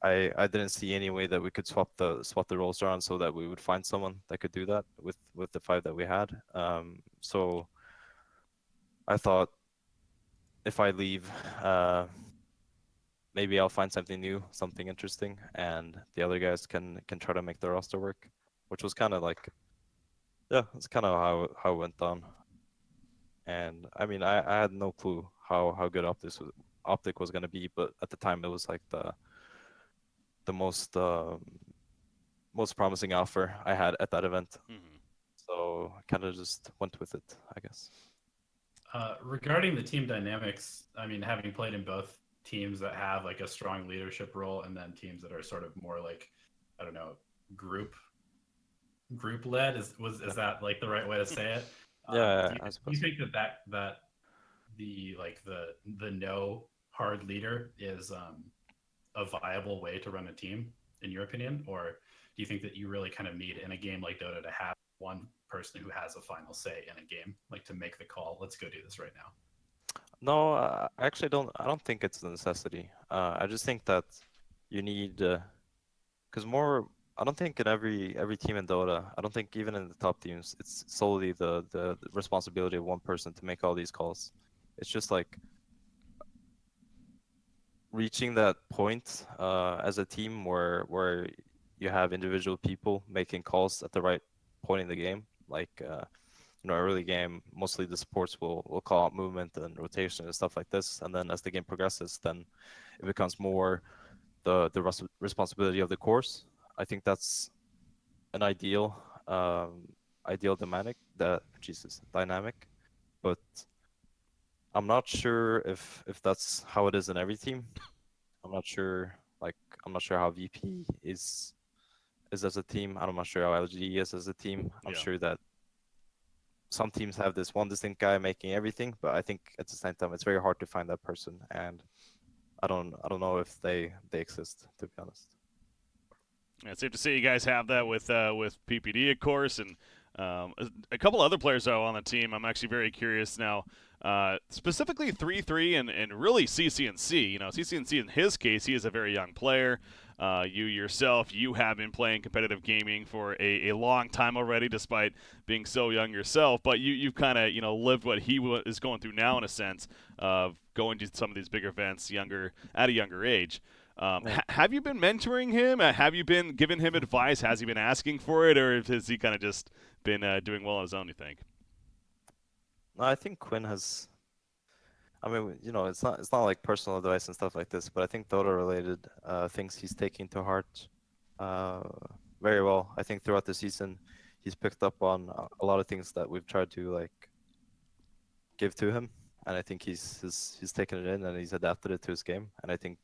I didn't see any way that we could swap the roles around so that we would find someone that could do that with the 5 that we had. So I thought if I leave, maybe I'll find something new, something interesting, and the other guys can try to make the roster work, which was kind of like, yeah, it's kind of how it went down. And I mean, I had no clue how good OpTic was going to be, but at the time it was like the most promising offer I had at that event. Mm-hmm. So I kind of just went with it, I guess. Regarding the team dynamics, I mean, having played in both teams that have like a strong leadership role and then teams that are sort of more like, I don't know, group led is that like the right way to say it? Yeah, Do I you suppose. think that the no hard leader is a viable way to run a team, in your opinion, or do you think that you really kind of need in a game like Dota to have one person who has a final say in a game, like to make the call? Let's go do this right now. No, I actually don't. I don't think it's a necessity. I just think that you need, because more. I don't think in every team in Dota. I don't think even in the top teams, it's solely the responsibility of one person to make all these calls. It's just like reaching that point as a team where you have individual people making calls at the right point in the game. Like early game, mostly the supports will call out movement and rotation and stuff like this. And then as the game progresses, then it becomes more the responsibility of the course. I think that's an ideal dynamic, but I'm not sure if that's how it is in every team. I'm not sure. Like, I'm not sure how VP is as a team. I'm not sure how LGD is as a team. I'm Yeah. sure that some teams have this one distinct guy making everything, but I think at the same time it's very hard to find that person, and I don't know if they exist, to be honest. Yeah, it's safe to say you guys have that with PPD, of course, and a couple other players though on the team. I'm actually very curious now, specifically 3-3 and really CCNC. You know, CCNC in his case, he is a very young player. You yourself, you have been playing competitive gaming for a long time already, despite being so young yourself. But you've kind of lived what he is going through now in a sense of going to some of these bigger events at a younger age. Yeah. Have you been mentoring him? Have you been giving him advice? Has he been asking for it, or has he kind of just been doing well on his own? You think? No, I think Quinn has. I mean, it's not like personal advice and stuff like this, but I think Dota related things he's taking to heart uh, very well. I think throughout the season, he's picked up on a lot of things that we've tried to like give to him, and I think he's taken it in and he's adapted it to his game. And I think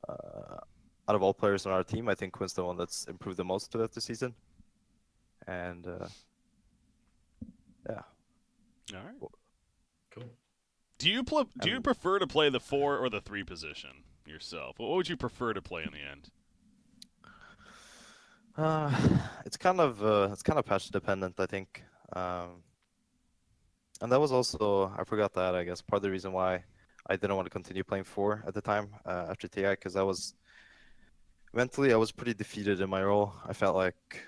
out of all players on our team, I think Quinn's the one that's improved the most throughout the season. And yeah, All right. Cool. Do you and prefer to play the 4 or the 3 position yourself? What would you prefer to play in the end? uh, it's kind of patch dependent, I think. Um, and that was also I forgot that I guess part of the reason why I didn't want to continue playing 4 at the time after TI because I was mentally I was pretty defeated in my role. I felt like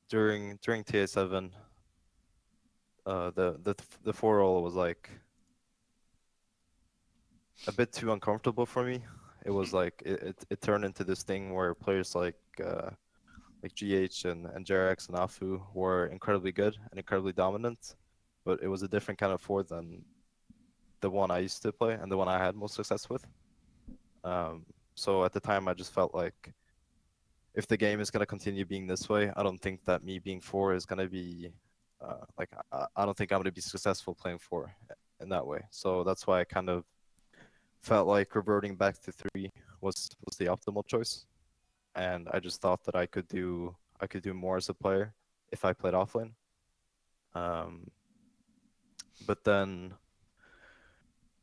during TA7 the 4 role was like a bit too uncomfortable for me. It was like it turned into this thing where players like GH and JRX and Afu were incredibly good and incredibly dominant, but it was a different kind of 4 than the one I used to play and the one I had most success with. Um, so at the time, I just felt like if the game is going to continue being this way, I don't think that me being 4 is going to be like I don't think I'm going to be successful playing 4 in that way. So that's why I kind of felt like reverting back to 3 was the optimal choice, and I just thought that I could do more as a player if I played offlane. Um, but then,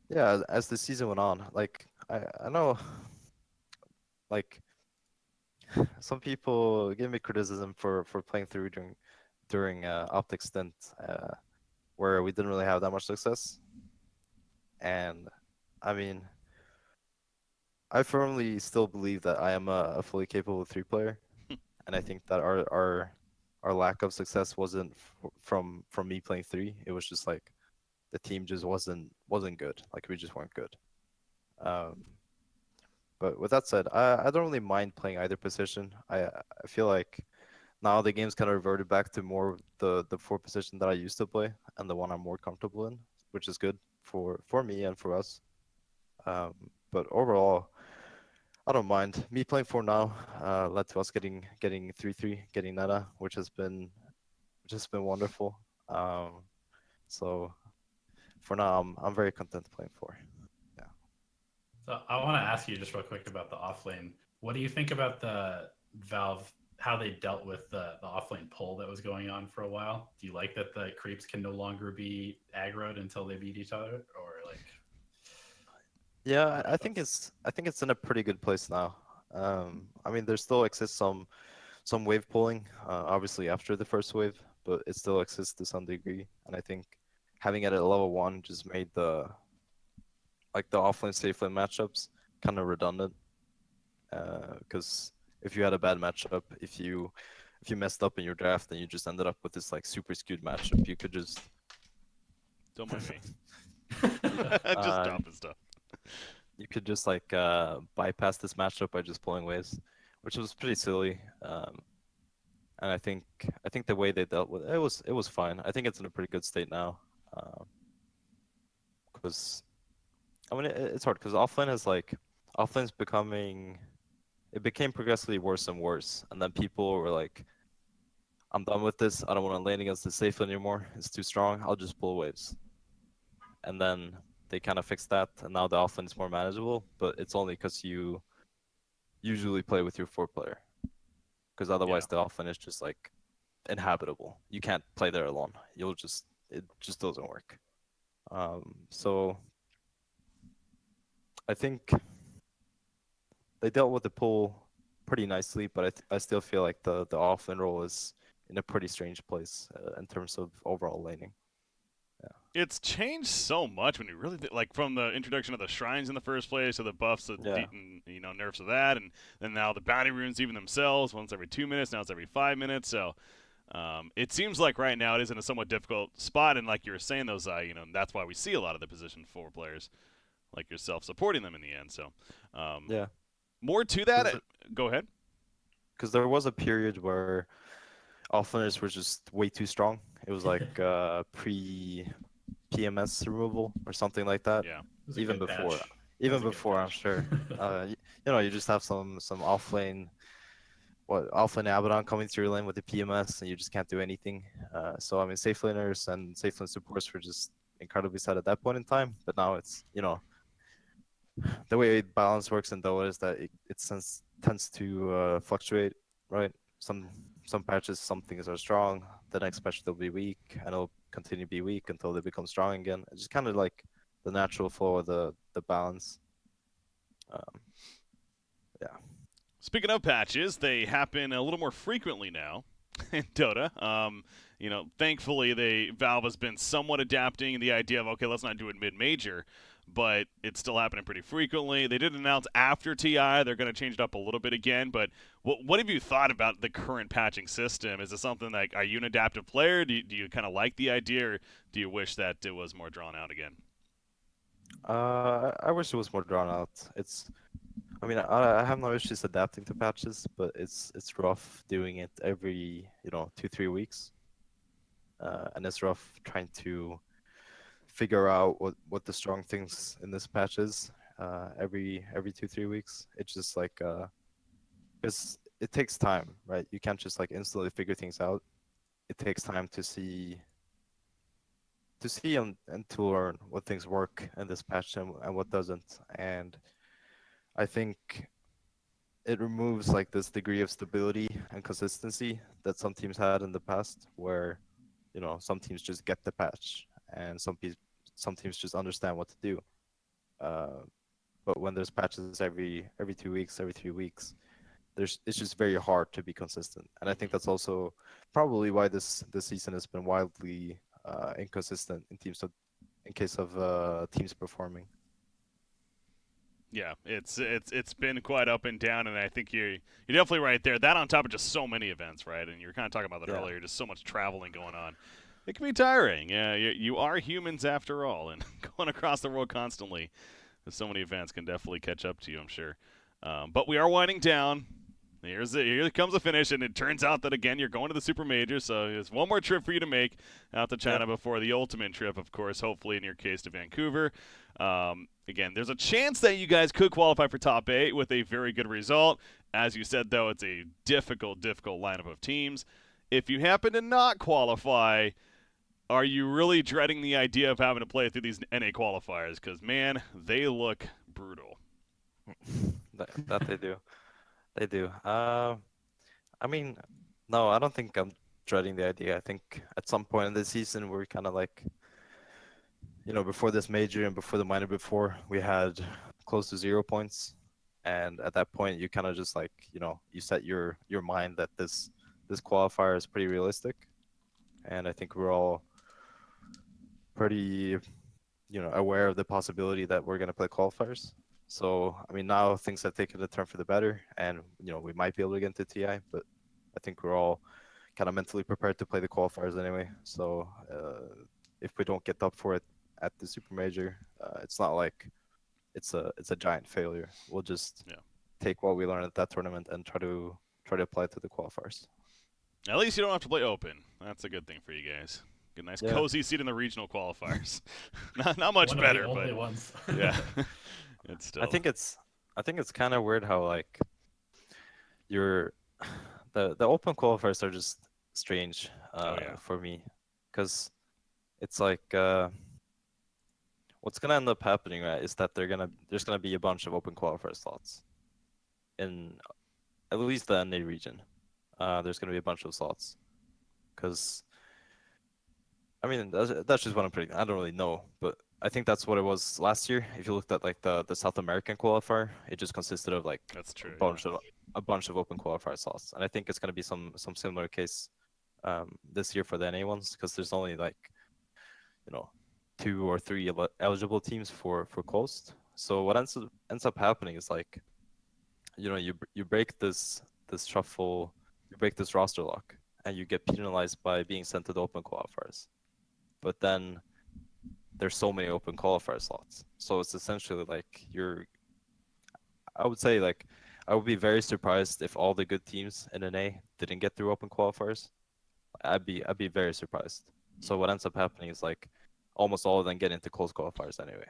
yeah, as the season went on, like I know, like some people give me criticism for playing through during OpTic stint where we didn't really have that much success, and I mean, I firmly still believe that I am a fully capable 3 player, and I think that our lack of success wasn't from me playing 3. It was just like the team just wasn't good. Like we just weren't good. Um, but with that said, I don't really mind playing either position. I feel like now the game's kind of reverted back to more of the 4 position that I used to play and the one I'm more comfortable in, which is good for me and for us. Um, but overall, I don't mind. Me playing 4 now led to us getting 3-3, getting Neta, which has been wonderful. So for now, I'm very content playing 4. Yeah. So I want to ask you just real quick about the offlane. What do you think about the Valve how they dealt with the offlane pull that was going on for a while. Do you like that the creeps can no longer be aggroed until they beat each other, or like? Yeah, What are I your think thoughts? it's in a pretty good place now. I mean, there still exists some wave pulling, obviously after the first wave, but it still exists to some degree. And I think having it at level 1 just made the offlane safe lane matchups kind of redundant. Because if you had a bad matchup, if you messed up in your draft and you just ended up with this like super skewed matchup, you could just Don't mind me. you, Just uh, dropping stuff. you could just like bypass this matchup by just pulling waves, which was pretty silly. And I think the way they dealt with it was fine. I think it's in a pretty good state now. Because I mean it's hard because offlane's becoming it became progressively worse and worse, and then people were like, I'm done with this. I don't want to lane against the safe anymore. It's too strong. I'll just pull waves. And then they kind of fixed that, and now the offlane is more manageable. But it's only because you usually play with your 4 player, because Yeah. otherwise the offlane is just like inhabitable. You can't play there alone. It just doesn't work. So I think they dealt with the pull pretty nicely, but I still feel like the offlane role is in a pretty strange place in terms of overall laning. It's changed so much when you really like from the introduction of the shrines in the first place to the buffs and Yeah. nerfs of that, and then now the bounty runes even themselves. Once every 2 minutes, now it's every 5 minutes. So it seems like right now it is in a somewhat difficult spot, and like you were saying, those that's why we see a lot of the position 4 players like yourself supporting them in the end. So Yeah. more to that. Because Go ahead. there was a period where offliners were just way too strong. It was like pre PMS removal or something like that. Yeah. It was a Even good before, patch. That even was a good before, I'm patch. sure. You just have some offlane, offlane Abaddon coming through your lane with the PMS, and you just can't do anything. So I mean, safe laners and safe lane supports were just incredibly sad at that point in time. But now it's the way balance works in DotA is that tends to fluctuate, right? Some some patches, some things are strong. The next patch they'll be weak, and it'll continue to be weak until they become strong again. It's just kind of like the natural flow of the balance. Um, yeah, Speaking of patches, they happen a little more frequently now in Dota. Thankfully, Valve has been somewhat adapting the idea of okay, let's not do it mid-major, but it's still happening pretty frequently. They did announce after TI they're going to change it up a little bit again. But what have you thought about the current patching system? Is it something like are you an adaptive player? Do you kind of like the idea, or do you wish that it was more drawn out again? I wish it was more drawn out. I mean, I have no issues adapting to patches, but it's rough doing it every 2-3 weeks, and it's rough trying to figure out what the strong things in this patch is every 2-3 weeks. It's just like because it takes time, right? You can't just like instantly figure things out. It takes time to see and to learn what things work in this patch and what doesn't. And I think it removes like this degree of stability and consistency that some teams had in the past, where some teams just get the patch and some teams just understand what to do. Uh, but when there's patches every 2 weeks, every 3 weeks, it's just very hard to be consistent. And I think Mm-hmm. that's also probably why this season has been wildly inconsistent in case of teams performing. Yeah, it's been quite up and down, and I think you're definitely right there. That on top of just so many events, right? And you were kind of talking about that Yeah. earlier, just so much traveling going on. It can be tiring. Yeah, you are humans after all, and going across the world constantly with so many events can definitely catch up to you, I'm sure. But we are winding down. Here comes the finish, and it turns out that again you're going to the Super Major, so there's one more trip for you to make out to Yep. China before the ultimate trip, of course. Hopefully, in your case, to Vancouver. Again, there's a chance that you guys could qualify for top 8 with a very good result. As you said, though, it's a difficult lineup of teams. If you happen to not qualify, are you really dreading the idea of having to play through these NA qualifiers? Because man, they look brutal. That they do. They do. I mean, no, I don't think I'm dreading the idea. I think at some point in the season we're kind of like, before this major and before the minor before, we had close to 0 points. And at that point, you kind of just like, you set your mind that this qualifier is pretty realistic. And I think we're all pretty, aware of the possibility that we're going to play qualifiers. So, I mean, now things have taken a turn for the better, and, we might be able to get into TI, but I think we're all kind of mentally prepared to play the qualifiers anyway. So, if we don't get up for it at the super major, it's not like it's a giant failure. We'll just take what we learned at that tournament and try to apply it to the qualifiers. At least you don't have to play open. That's a good thing for you guys. Get a nice cozy seat in the regional qualifiers. not much better, One of the only but ones. yeah, it's still. I think it's kind of weird how like the open qualifiers are just strange for me, because it's like what's gonna end up happening, right, is that there's gonna be a bunch of open qualifier slots in at least the NA region. There's gonna be a bunch of slots, because I mean that's just what I'm predicting. I don't really know, but I think that's what it was last year. If you looked at like the South American qualifier, it just consisted of like That's true, a bunch of open qualifier slots, and I think it's gonna be some similar case this year for the NA ones, because there's only like 2 or 3 eligible teams for closed. So what ends up happening is like, you break this shuffle, you break this roster lock, and you get penalized by being sent to the open qualifiers. But then there's so many open qualifier slots, so it's essentially like I would say like I would be very surprised if all the good teams in NA didn't get through open qualifiers. I'd be very surprised. So what ends up happening is like almost all of them get into close qualifiers anyway.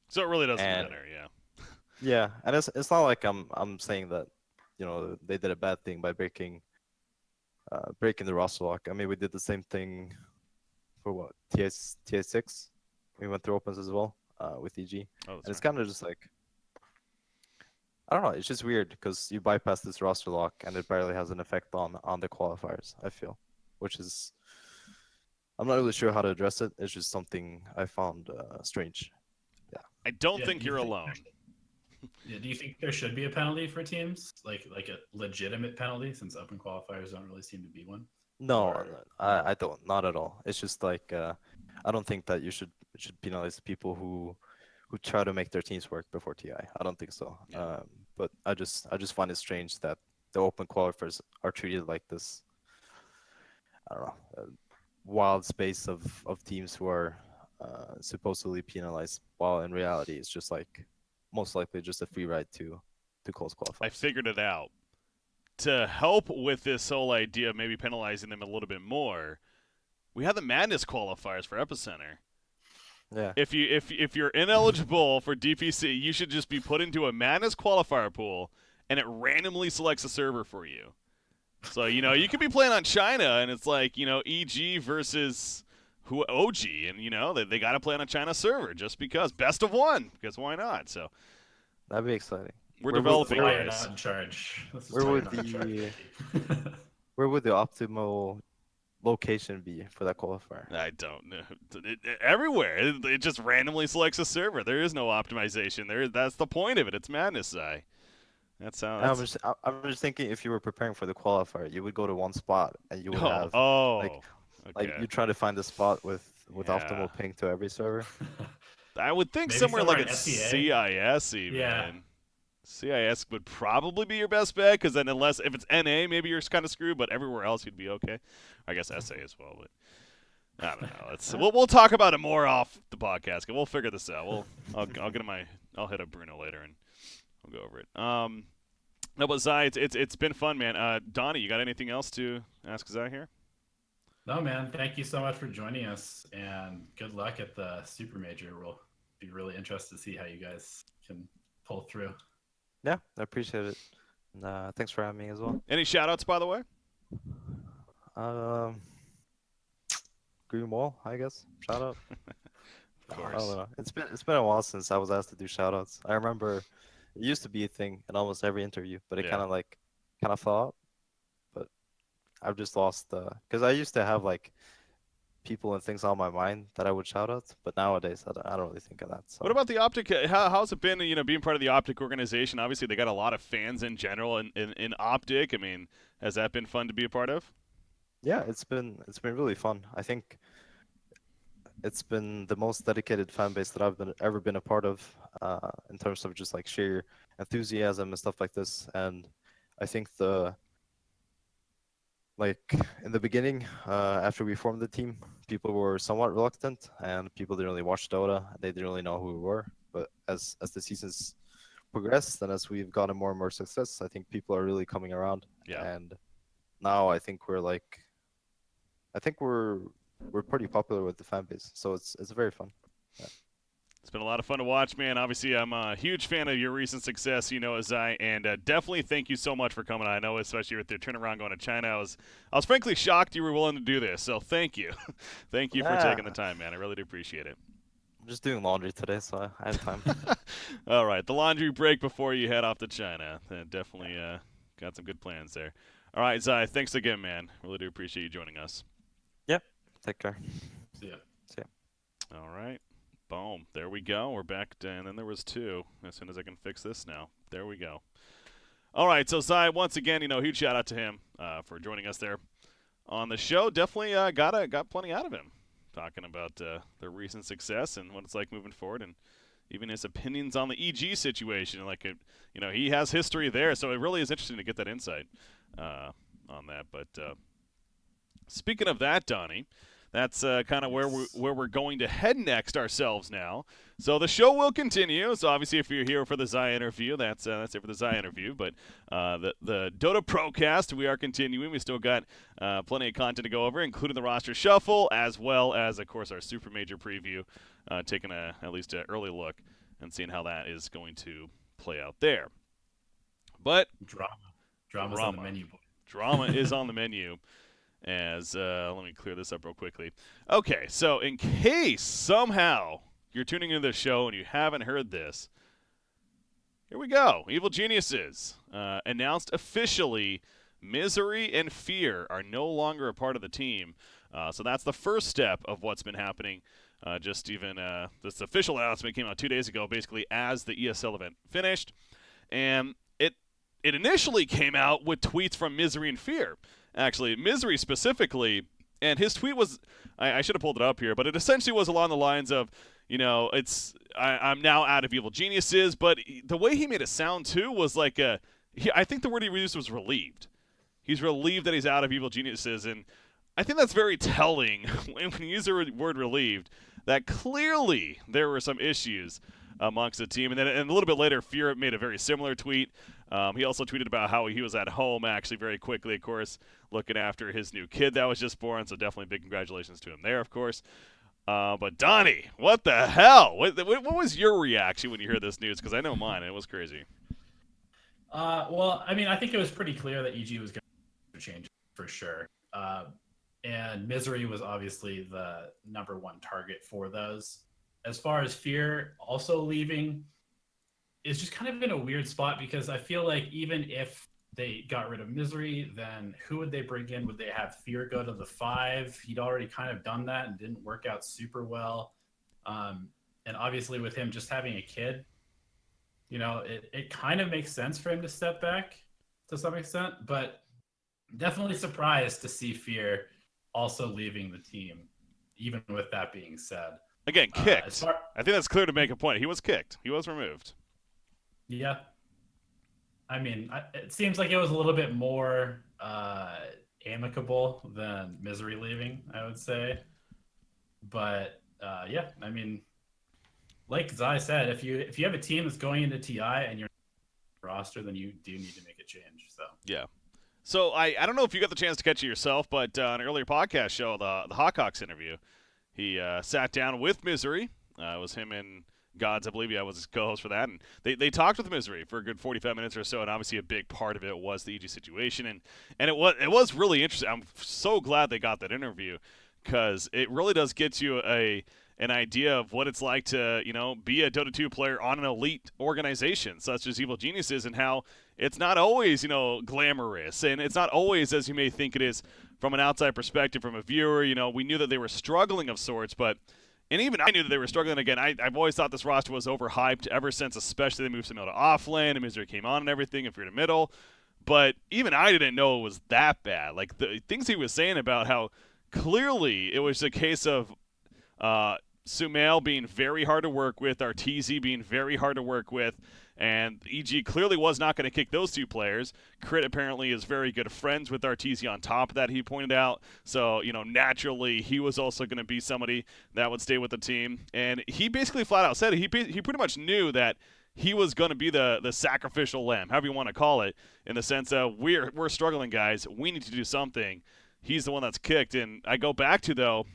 So it really doesn't matter, yeah. Yeah, and it's not like I'm saying that they did a bad thing by breaking the roster lock. I mean, we did the same thing for what TA6. We went through opens as well with EG, and it's kind of just like, I don't know. It's just weird because you bypass this roster lock and it barely has an effect on the qualifiers, I feel, which is, I'm not really sure how to address it. It's just something I found strange. Yeah. I don't think you're alone. Yeah, do you think there should be a penalty for teams, like a legitimate penalty, since open qualifiers don't really seem to be one? No, I don't. Not at all. It's just like I don't think that you should penalize people who try to make their teams work before TI. I don't think so. Yeah. But I just find it strange that the open qualifiers are treated like this. I don't know, wild space of teams who are supposedly penalized, while in reality it's just like most likely just a free ride to close qualifiers. I figured it out. To help with this whole idea of maybe penalizing them a little bit more, we have the Madness qualifiers for Epicenter. Yeah. If you're ineligible for DPC, you should just be put into a Madness qualifier pool, and it randomly selects a server for you. So you could be playing on China, and it's like EG versus OG, and they got to play on a China server just because best of one, because why not? So that'd be exciting. We're developing why this. you're not in charge. Where would the optimal location be for that qualifier? I don't know. Everywhere. It just randomly selects a server. There is no optimization. That's the point of it. It's Madness.Zai. That's how. I'm just thinking, if you were preparing for the qualifier, you would go to one spot and you would have like you try to find a spot with optimal ping to every server. I would think Maybe somewhere like a SCA? CIS even. Yeah. CIS would probably be your best bet, because then if it's NA, maybe you're kind of screwed, but everywhere else you'd be okay. I guess SA as well, but I don't know. We'll talk about it more off the podcast. We'll figure this out. I'll hit up Bruno later and we'll go over it. No, but Zai, it's been fun, man. Donnie, you got anything else to ask Zai here? No, man. Thank you so much for joining us, and good luck at the Super Major. We'll be really interested to see how you guys can pull through. Yeah, I appreciate it. And, thanks for having me as well. Any shout-outs, by the way? Green Wall, I guess. Shout out. Of course. I don't know. It's been a while since I was asked to do shout outs. I remember it used to be a thing in almost every interview, but it kind of fell out. I've just lost because I used to have like people and things on my mind that I would shout out, but nowadays I don't really think of that. What So about the OpTic? How's it been, being part of the OpTic organization? Obviously, they got a lot of fans in general in OpTic. I mean, has that been fun to be a part of? yeah, it's been really fun. I think it's been the most dedicated fan base that I've ever been a part of, in terms of just like sheer enthusiasm and stuff like this. And I think like in the beginning, after we formed the team, people were somewhat reluctant and people didn't really watch Dota. They didn't really know who we were. But as the seasons progressed and as we've gotten more and more success, I think people are really coming around. Yeah. And now I think we're pretty popular with the fan base. So it's very fun. Yeah. It's been a lot of fun to watch, man. Obviously, I'm a huge fan of your recent success, Zai, and definitely thank you so much for coming on. I know, especially with the turnaround going to China, I was frankly shocked you were willing to do this. So thank you, thank you for taking the time, man. I really do appreciate it. I'm just doing laundry today, so I have time. All right, the laundry break before you head off to China. Definitely got some good plans there. All right, Zai, thanks again, man. Really do appreciate you joining us. Yep. Take care. See ya. See ya. All right. Boom. There we go. We're back to, and then there was 2. As soon as I can fix this now. There we go. All right, so Zai, once again, huge shout out to him for joining us there on the show. Definitely got plenty out of him, talking about their recent success and what it's like moving forward, and even his opinions on the EG situation. Like, he has history there, so it really is interesting to get that insight on that. But speaking of that, Donnie, that's kind of where we're going to head next ourselves now. So the show will continue. So obviously, if you're here for the Zai interview, that's it for the Zai interview. But the DotA Procast, we are continuing. We still got plenty of content to go over, including the roster shuffle, as well as, of course, our Super Major preview, taking at least an early look and seeing how that is going to play out there. But Drama's on the menu. Drama is on the menu. As let me clear this up real quickly. Okay, so in case somehow you're tuning into the show and you haven't heard this, here we go. Evil Geniuses announced officially Misery and Fear are no longer a part of the team. So that's the first step of what's been happening. This official announcement came out 2 days ago, basically as the ESL event finished. And it initially came out with tweets from Misery and Fear. Actually, Misery specifically, and his tweet was, I should have pulled it up here, but it essentially was along the lines of, I'm now out of Evil Geniuses, but the way he made it sound too was like I think the word he used was relieved. He's relieved that he's out of Evil Geniuses, and I think that's very telling when you use the word relieved, that clearly there were some issues amongst the team. And then a little bit later, Fear made a very similar tweet. He also tweeted about how he was at home, actually, very quickly, of course, looking after his new kid that was just born. So definitely big congratulations to him there, of course. But Donnie, what the hell? What was your reaction when you heard this news? Because I know mine. It was crazy. Well, I mean, I think it was pretty clear that EG was going to change for sure. And Misery was obviously the number one target for those. As far as Fear also leaving, it's just kind of in a weird spot because I feel like even if they got rid of Misery, then who would they bring in? Would they have Fear go to the 5? He'd already kind of done that and didn't work out super well. And obviously with him just having a kid, it kind of makes sense for him to step back to some extent, but definitely surprised to see Fear also leaving the team, even with that being said. Again, kicked. I think that's clear to make a point. He was kicked. He was removed. Yeah. I mean, it seems like it was a little bit more amicable than Misery leaving, I would say. But, yeah, I mean, like Zai said, if you have a team that's going into TI and you're roster, then you do need to make a change. So yeah. So I don't know if you got the chance to catch it yourself, but on an earlier podcast show, the Hawkhawks interview, he sat down with Misery. It was him and Gods, I believe. I was his co-host for that, and they talked with Misery for a good 45 minutes or so. And obviously, a big part of it was the EG situation, and it was really interesting. I'm so glad they got that interview because it really does get you an idea of what it's like to, be a Dota 2 player on an elite organization such as Evil Geniuses, and how it's not always, glamorous, and it's not always as you may think it is from an outside perspective, from a viewer. We knew that they were struggling of sorts, and even I knew that they were struggling. Again, I've always thought this roster was overhyped ever since, especially they moved Samuel to offlane, and Misery came on and everything, if you're in the middle. But even I didn't know it was that bad. Like, the things he was saying about how clearly it was a case of Sumail being very hard to work with, Arteezy being very hard to work with, and EG clearly was not going to kick those two players. Crit apparently is very good friends with Arteezy on top of that, he pointed out. So, naturally he was also going to be somebody that would stay with the team. And he basically flat out said it. He pretty much knew that he was going to be the sacrificial lamb, however you want to call it, in the sense of we're struggling, guys. We need to do something. He's the one that's kicked. And I go back to, though,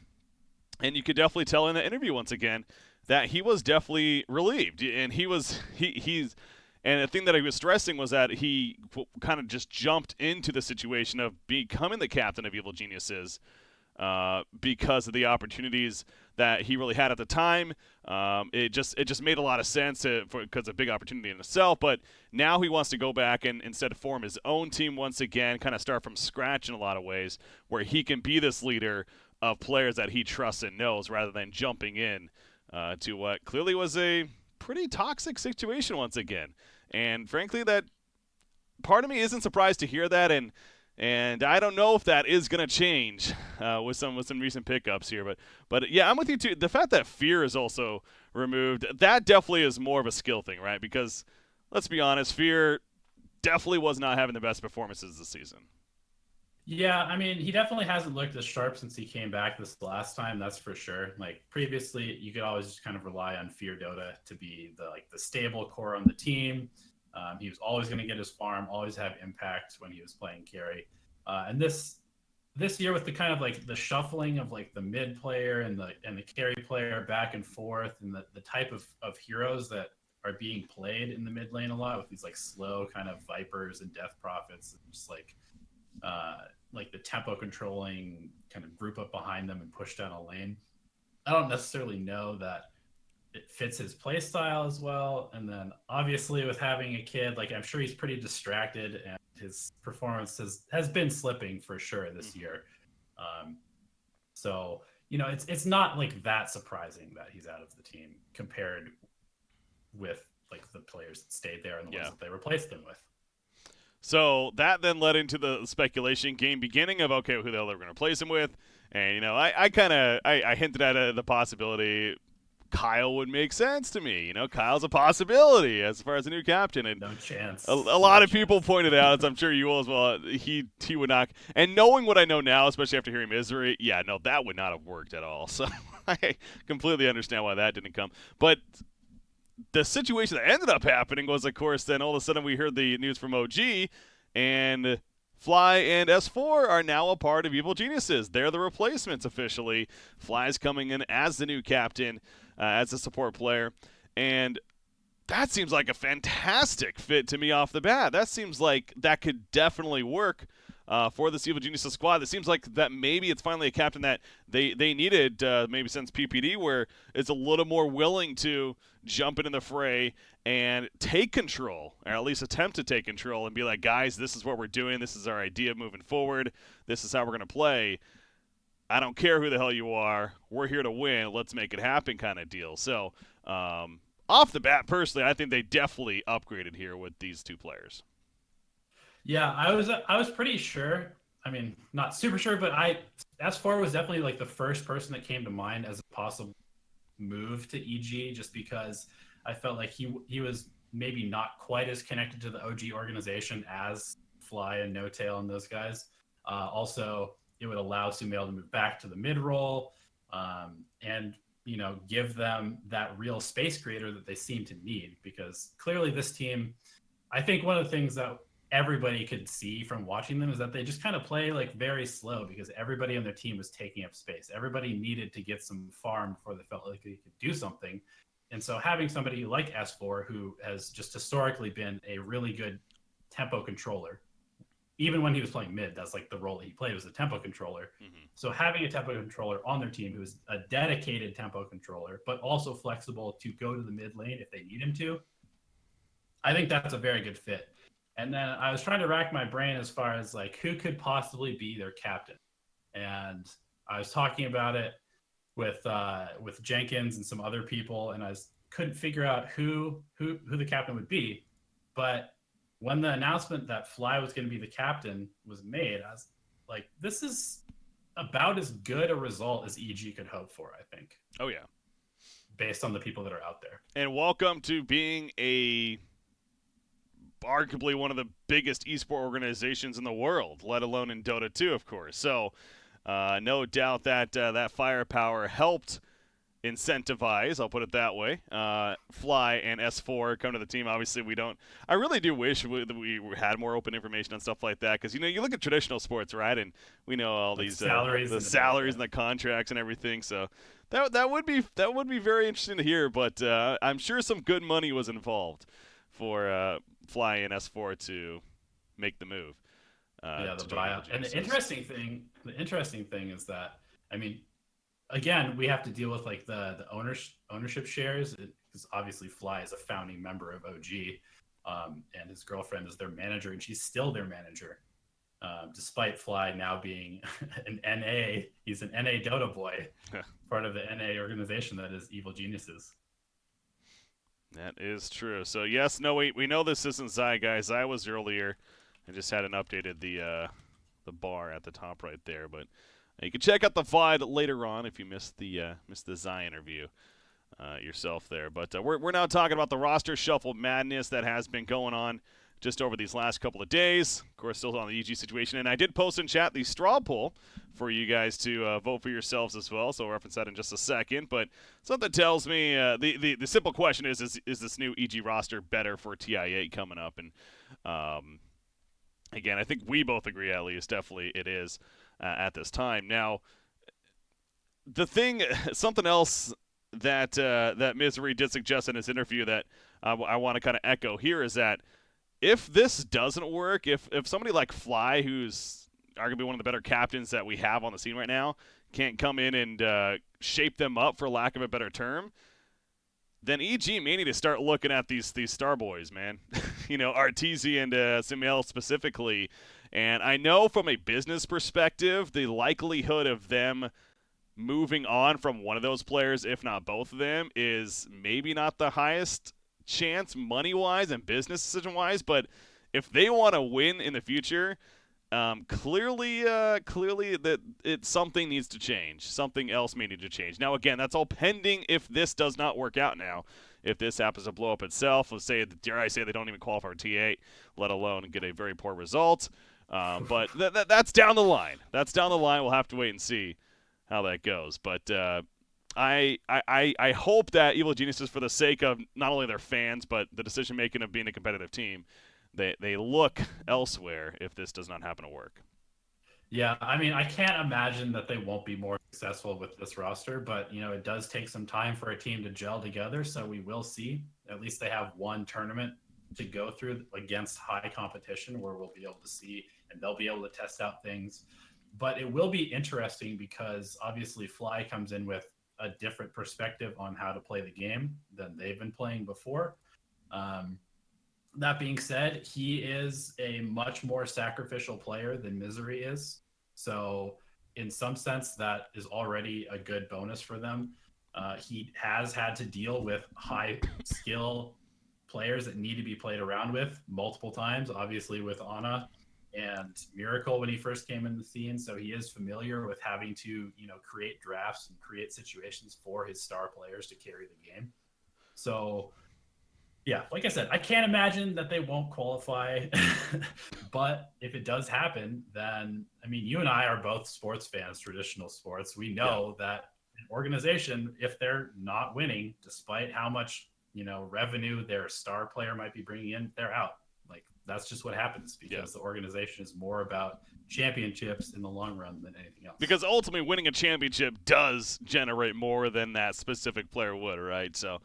and you could definitely tell in the interview once again that he was definitely relieved. And and the thing that he was stressing was that he kind of just jumped into the situation of becoming the captain of Evil Geniuses because of the opportunities that he really had at the time. It just made a lot of sense because of a big opportunity in itself. But now he wants to go back and instead form his own team once again, kind of start from scratch in a lot of ways, where he can be this leader of players that he trusts and knows, rather than jumping in to what clearly was a pretty toxic situation once again. And frankly, that part of me isn't surprised to hear that, and I don't know if that is going to change with some recent pickups here. But yeah, I'm with you too. The fact that Fear is also removed, that definitely is more of a skill thing, right? Because let's be honest, Fear definitely was not having the best performances this season. Yeah, I mean, he definitely hasn't looked as sharp since he came back this last time, that's for sure. Like, previously, you could always just kind of rely on Fear Dota to be the stable core on the team. He was always going to get his farm, always have impact when he was playing carry. And this year, with the kind of like the shuffling of like the mid player and the carry player back and forth, and the type of heroes that are being played in the mid lane a lot, with these like slow kind of Vipers and Death Prophets, and just like the tempo controlling kind of group up behind them and push down a lane. I don't necessarily know that it fits his play style as well. And then obviously with having a kid, like, I'm sure he's pretty distracted, and his performance has been slipping for sure this year. So, it's not like that surprising that he's out of the team compared with like the players that stayed there and the ones that they replaced them with. So that then led into the speculation game beginning of, okay, who the hell they're going to replace him with. And, I hinted at the possibility Kyle would make sense to me. Kyle's a possibility as far as a new captain. And no chance. A lot of people pointed out, as I'm sure you will as well, he would not. And knowing what I know now, especially after hearing Misery, that would not have worked at all. So I completely understand why that didn't come. But the situation that ended up happening was, of course, then all of a sudden we heard the news from OG, and Fly and S4 are now a part of Evil Geniuses. They're the replacements officially. Fly's coming in as the new captain, as a support player, and that seems like a fantastic fit to me off the bat. That seems like that could definitely work for this Evil Geniuses squad. It seems like that maybe it's finally a captain that they needed maybe since PPD, where it's a little more willing to jump into the fray and take control, or at least attempt to take control, and be like, guys, this is what we're doing. This is our idea moving forward. This is how we're going to play. I don't care who the hell you are. We're here to win. Let's make it happen kind of deal. So off the bat, personally, I think they definitely upgraded here with these two players. Yeah, I was pretty sure. I mean, not super sure, but S4 was definitely like the first person that came to mind as a possible move to EG, just because I felt like he was maybe not quite as connected to the OG organization as Fly and No Tail and those guys. Also, it would allow Sumail to move back to the mid role, and give them that real space creator that they seem to need, because clearly this team, I think one of the things that everybody could see from watching them is that they just kind of play like very slow, because everybody on their team was taking up space. Everybody needed to get some farm before they felt like they could do something. And so having somebody like S4, who has just historically been a really good tempo controller, even when he was playing mid, that's like the role that he played, was a tempo controller. Mm-hmm. So having a tempo controller on their team who's a dedicated tempo controller, but also flexible to go to the mid lane if they need him to, I think that's a very good fit. And then I was trying to rack my brain as far as like who could possibly be their captain. And I was talking about it with Jenkins and some other people, and couldn't figure out who the captain would be. But when the announcement that Fly was going to be the captain was made, I was like, this is about as good a result as EG could hope for, I think. Oh, yeah. Based on the people that are out there. And welcome to being arguably one of the biggest esport organizations in the world, let alone in Dota 2, of course. So no doubt that that firepower helped incentivize, I'll put it that way, Fly and S4 come to the team. Obviously, I really do wish we had more open information on stuff like that, because, you look at traditional sports, right, and we know all like these salaries the salaries and the contracts and everything, so that would be very interesting to hear, but I'm sure some good money was involved for Fly and S4 to make the move. The buyout. And the interesting thing is that, I mean, again, we have to deal with like the ownership shares, because obviously Fly is a founding member of OG, and his girlfriend is their manager, and she's still their manager, despite Fly now being an NA. He's an NA Dota boy, part of the NA organization that is Evil Geniuses. That is true. So yes, no, we know this isn't Zai, guys. Zai was earlier. I just hadn't updated the bar at the top right there, but you can check out the VOD later on if you missed the Zai interview yourself there. But we're now talking about the roster shuffle madness that has been going on just over these last couple of days. Of course, still on the EG situation. And I did post in chat the straw poll for you guys to vote for yourselves as well, so I'll reference that in just a second. But something tells me the simple question is this new EG roster better for TI8 coming up? And again, I think we both agree, at least, definitely it is at this time. Now, something else that Misery did suggest in his interview that I want to kind of echo here is that if this doesn't work, if somebody like Fly, who's arguably one of the better captains that we have on the scene right now, can't come in and shape them up, for lack of a better term, then EG may need to start looking at these star boys, man. Arteezy and Simiel specifically. And I know from a business perspective, the likelihood of them moving on from one of those players, if not both of them, is maybe not the highest chance money-wise and business decision-wise. But if they want to win in the future, clearly that something needs to change. Something else may need to change. Now, again, that's all pending if this does not work out now. If this happens to blow up itself, dare I say they don't even qualify for T8, let alone get a very poor result. But that's down the line. That's down the line. We'll have to wait and see how that goes. But I hope that Evil Geniuses, for the sake of not only their fans, but the decision-making of being a competitive team, they look elsewhere if this does not happen to work. Yeah, I mean, I can't imagine that they won't be more successful with this roster, but, it does take some time for a team to gel together, so we will see. At least they have one tournament to go through against high competition where we'll be able to see, and they'll be able to test out things. But it will be interesting because obviously Fly comes in with a different perspective on how to play the game than they've been playing before. That being said, he is a much more sacrificial player than Misery is. So in some sense, that is already a good bonus for them. He has had to deal with high skill players that need to be played around with multiple times, obviously with Ana and Miracle when he first came in the scene. So he is familiar with having to, create drafts and create situations for his star players to carry the game. So yeah, like I said, I can't imagine that they won't qualify, but if it does happen, then, I mean, you and I are both sports fans, traditional sports. We know that an organization, if they're not winning, despite how much, revenue their star player might be bringing in, they're out. Like, that's just what happens because the organization is more about championships in the long run than anything else. Because ultimately winning a championship does generate more than that specific player would, right? So,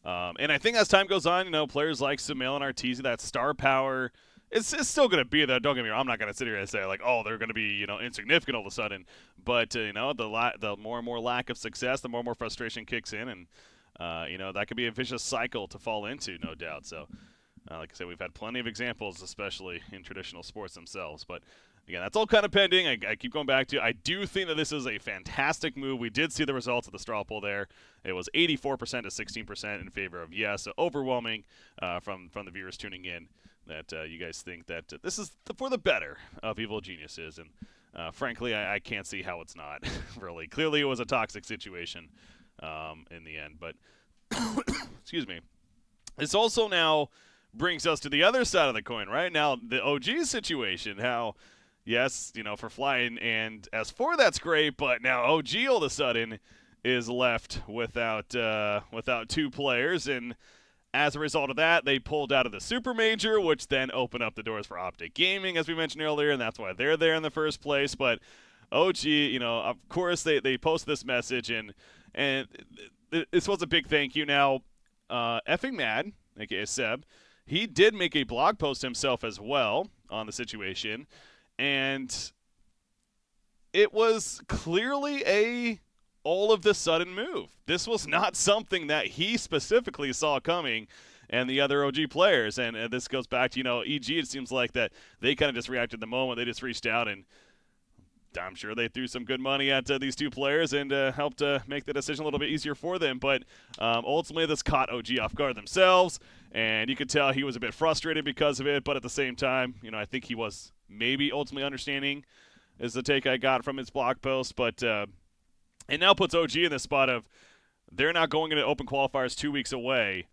and I think as time goes on, players like Sumail and Arteezy, that star power It's still going to be there. Don't get me wrong. I'm not going to sit here and say like, oh, they're going to be insignificant all of a sudden. But the more and more lack of success, the more and more frustration kicks in, and that could be a vicious cycle to fall into, no doubt. So, like I said, we've had plenty of examples, especially in traditional sports themselves. But again, that's all kind of pending. I keep going back to. I do think that this is a fantastic move. We did see the results of the straw poll there. It was 84% to 16% in favor of yes, so overwhelming from the viewers tuning in. That you guys think that this is for the better of evil geniuses, and frankly, I can't see how it's not. Really, clearly, it was a toxic situation in the end. But excuse me. This also now brings us to the other side of the coin, right? Now, the OG situation. How, yes, for flying and S4, that's great, but now OG all of a sudden is left without 2 players, and as a result of that, they pulled out of the Super Major, which then opened up the doors for Optic Gaming, as we mentioned earlier, and that's why they're there in the first place. But OG, of course, they posted this message, and this was a big thank you. Now, effing Mad, aka Seb, he did make a blog post himself as well on the situation, and it was clearly a all of the sudden move. This was not something that he specifically saw coming, and the other OG players. And this goes back to, EG, it seems like that they kind of just reacted the moment. They just reached out, and I'm sure they threw some good money at these 2 players and helped make the decision a little bit easier for them. But ultimately, this caught OG off guard themselves, and you could tell he was a bit frustrated because of it. But at the same time, I think he was maybe ultimately understanding is the take I got from his blog post. But it now puts OG in the spot of they're not going into open qualifiers 2 weeks away.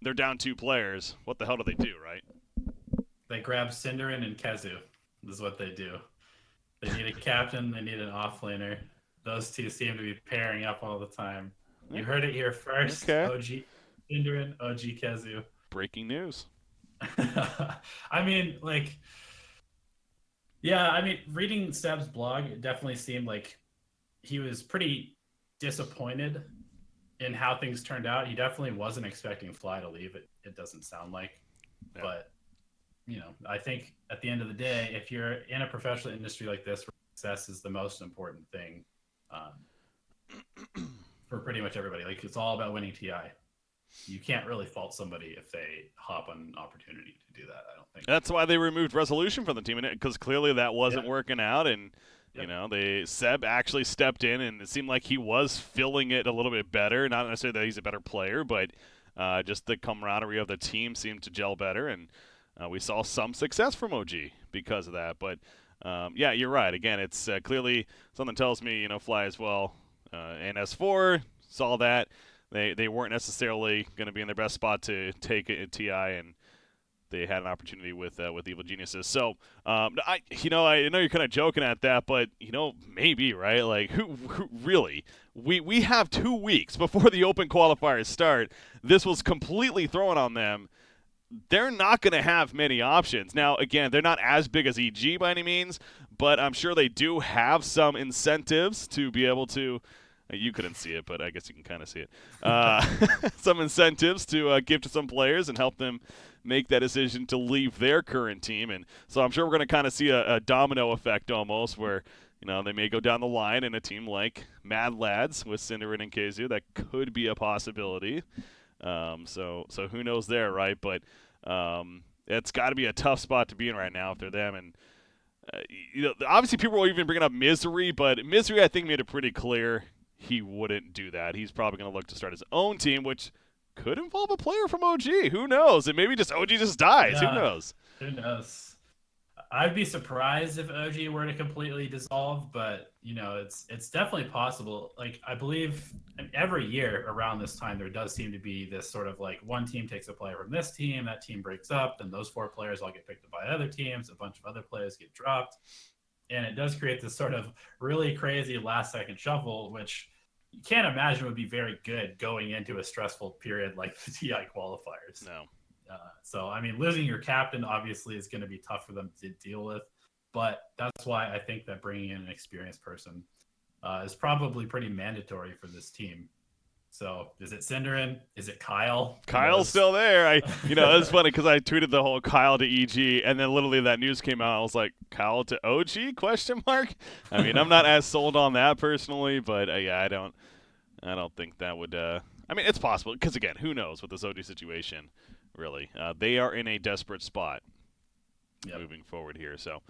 They're down 2 players. What the hell do they do, right? They grab Cinderin and Kezu. This is what they do. They need a captain. They need an offlaner. Those 2 seem to be pairing up all the time. You heard it here first. Okay. OG Cinderin, OG Kezu. Breaking news. I mean, reading Seb's blog, it definitely seemed like he was pretty disappointed in how things turned out. He definitely wasn't expecting Fly to leave. It doesn't sound like. Yeah. But, I think at the end of the day, if you're in a professional industry like this, success is the most important thing for pretty much everybody. It's all about winning TI. You can't really fault somebody if they hop on an opportunity to do that, I don't think. That's why they removed Resolution from the team, because clearly that wasn't working out, and Seb actually stepped in, and it seemed like he was filling it a little bit better. Not necessarily that he's a better player, but just the camaraderie of the team seemed to gel better, and we saw some success from OG because of that. But, you're right. Again, it's clearly something tells me, Fly as well. And S4 saw that. They weren't necessarily going to be in their best spot to take it in TI, and they had an opportunity with Evil Geniuses. So, I know you're kind of joking at that, but maybe, right? Who really? We have 2 weeks before the open qualifiers start. This was completely thrown on them. They're not going to have many options. Now, again, they're not as big as EG by any means, but I'm sure they do have some incentives to be able to. You couldn't see it, but I guess you can kind of see it. Some incentives to give to some players and help them make that decision to leave their current team. And so I'm sure we're going to kind of see a domino effect almost where, they may go down the line in a team like Mad Lads with Cinderin and Kezu. That could be a possibility. So who knows there, right? But it's got to be a tough spot to be in right now if they're them. And, obviously people will even bring up Misery, but Misery I think made it pretty clear he wouldn't do that. He's probably going to look to start his own team, which could involve a player from OG. Who knows? And maybe just OG just dies. Yeah, who knows? Who knows? I'd be surprised if OG were to completely dissolve, but it's definitely possible. I believe every year around this time there does seem to be this sort of one team takes a player from this team, that team breaks up, then those 4 players all get picked up by other teams, a bunch of other players get dropped. And it does create this sort of really crazy last-second shuffle, which you can't imagine would be very good going into a stressful period like the TI qualifiers. No. So, losing your captain obviously is going to be tough for them to deal with. But that's why I think that bringing in an experienced person is probably pretty mandatory for this team. So is it Cinderin? Is it Kyle? Who Kyle's knows? still there. It's funny because I tweeted the whole Kyle to EG, and then literally that news came out. I was like, Kyle to OG? Question mark. I mean, I'm not as sold on that personally, but yeah, I don't think that would. I mean, it's possible because again, who knows with this OG situation? Really, they are in a desperate spot moving forward here. So,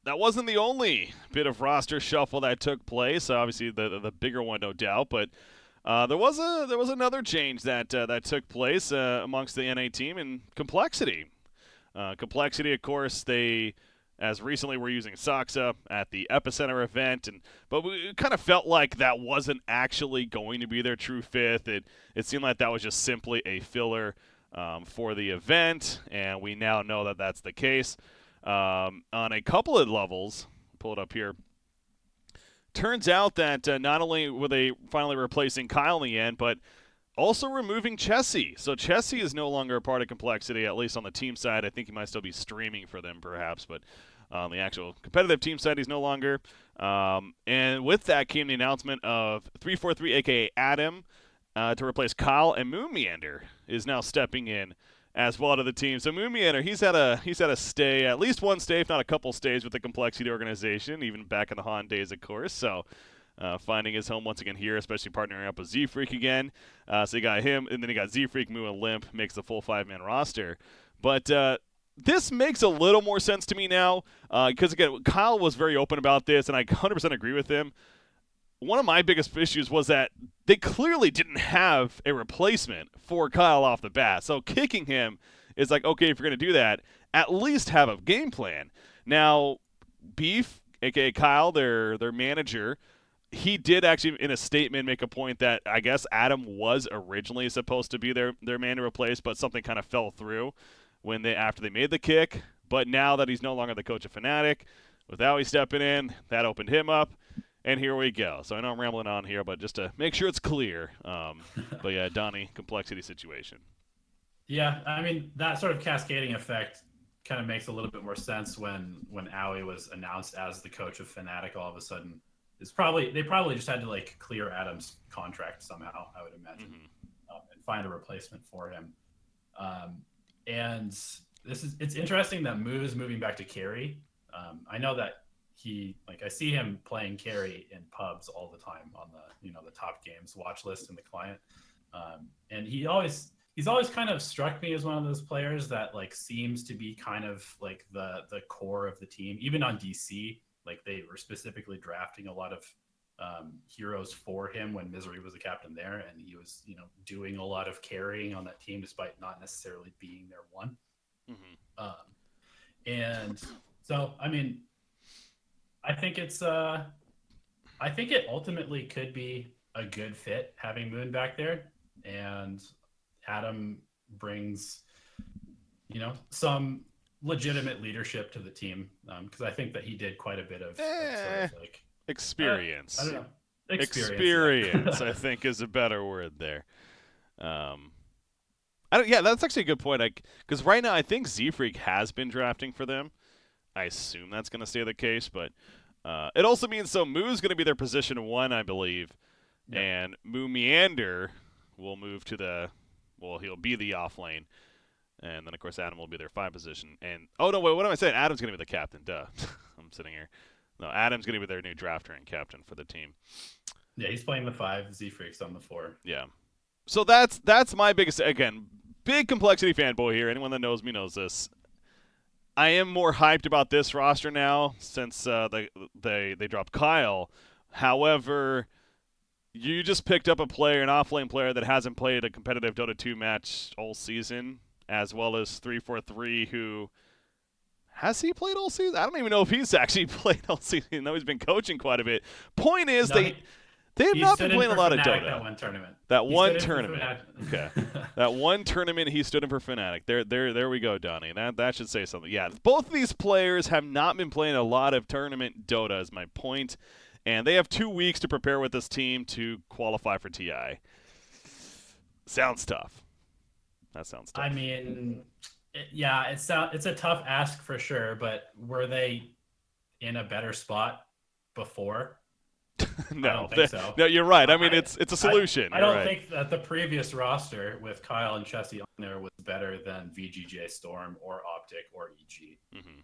that wasn't the only bit of roster shuffle that took place. Obviously, the bigger one, no doubt, but there was another change that took place amongst the NA team in Complexity. Complexity, of course, they as recently were using Saxa at the Epicenter event, but we kind of felt like that wasn't actually going to be their true fifth. It seemed like that was just simply a filler for the event, and we now know that that's the case. On a couple of levels, pull it up here. Turns out that not only were they finally replacing Kyle in the end, but also removing Chessie. So Chessie is no longer a part of Complexity, at least on the team side. I think he might still be streaming for them, perhaps, but on the actual competitive team side, he's no longer. And with that came the announcement of 343, a.k.a. Adam, to replace Kyle, and Moon Meander is now stepping in as well to the team. So Moon Meander, he's had a stay, at least one stay, if not a couple stays with the Complexity organization, even back in the Han days, of course. So finding his home once again here, especially partnering up with Z-Freak again. So you got him, and then you got Z-Freak, Moo, and Limp, makes the full 5-man roster. But this makes a little more sense to me now, because again, Kyle was very open about this, and I 100% agree with him. One of my biggest issues was that they clearly didn't have a replacement for Kyle off the bat. So kicking him is like, okay, if you're going to do that, at least have a game plan. Now, Beef, a.k.a. Kyle, their manager, he did actually in a statement make a point that I guess Adam was originally supposed to be their man to replace, but something kind of fell through after they made the kick. But now that he's no longer the coach of Fnatic, with Owie stepping in, that opened him up. And here we go. So I know I'm rambling on here, but just to make sure it's clear. But yeah, Donnie, Complexity situation. Yeah, I mean, that sort of cascading effect kind of makes a little bit more sense when Owie was announced as the coach of Fnatic all of a sudden. They probably just had to like clear Adam's contract somehow, I would imagine, and find a replacement for him. And it's interesting that Moo is moving back to carry. I know that I see him playing carry in pubs all the time on the top games watch list in the client. And he's always kind of struck me as one of those players that like seems to be kind of like the core of the team. Even on DC, like they were specifically drafting a lot of heroes for him when Misery was the captain there, and he was doing a lot of carrying on that team despite not necessarily being their one. And so I mean, I think it ultimately could be a good fit having Moon back there, and Adam brings some legitimate leadership to the team, because I think that he did quite a bit of sort of like experience. I don't know. Experience, I think, is a better word there. Yeah, that's actually a good point. Because right now I think Z-Freak has been drafting for them. I assume that's going to stay the case, but it also means Moo's going to be their position 1, I believe, and Moo Meander will move to he'll be the off lane. And then, of course, Adam will be their 5 position. And, oh, no, wait, what am I saying? Adam's going to be the captain. Duh. I'm sitting here. No, Adam's going to be their new drafter and captain for the team. Yeah, he's playing the 5. Z-Freak's on the 4. Yeah. So that's my biggest, again, big Complexity fanboy here. Anyone that knows me knows this. I am more hyped about this roster now since they dropped Kyle. However, you just picked up an off-lane player that hasn't played a competitive Dota 2 match all season, as well as 343, who has he played all season? I don't even know if he's actually played all season. I know he's been coaching quite a bit. Point is, they have not been playing a lot of Dota. That one tournament. Okay. That one tournament he stood in for Fnatic. There we go, Donnie. That should say something. Yeah, both of these players have not been playing a lot of tournament Dota, is my point. And they have 2 weeks to prepare with this team to qualify for TI. Sounds tough. That sounds tough. I mean, it's a tough ask for sure, but were they in a better spot before? No, I don't think so. No, you're right. I mean, it's a solution. I You're don't right. think that the previous roster with Kyle and Chessie on there was better than VGJ Storm or OpTic or EG. Mm-hmm.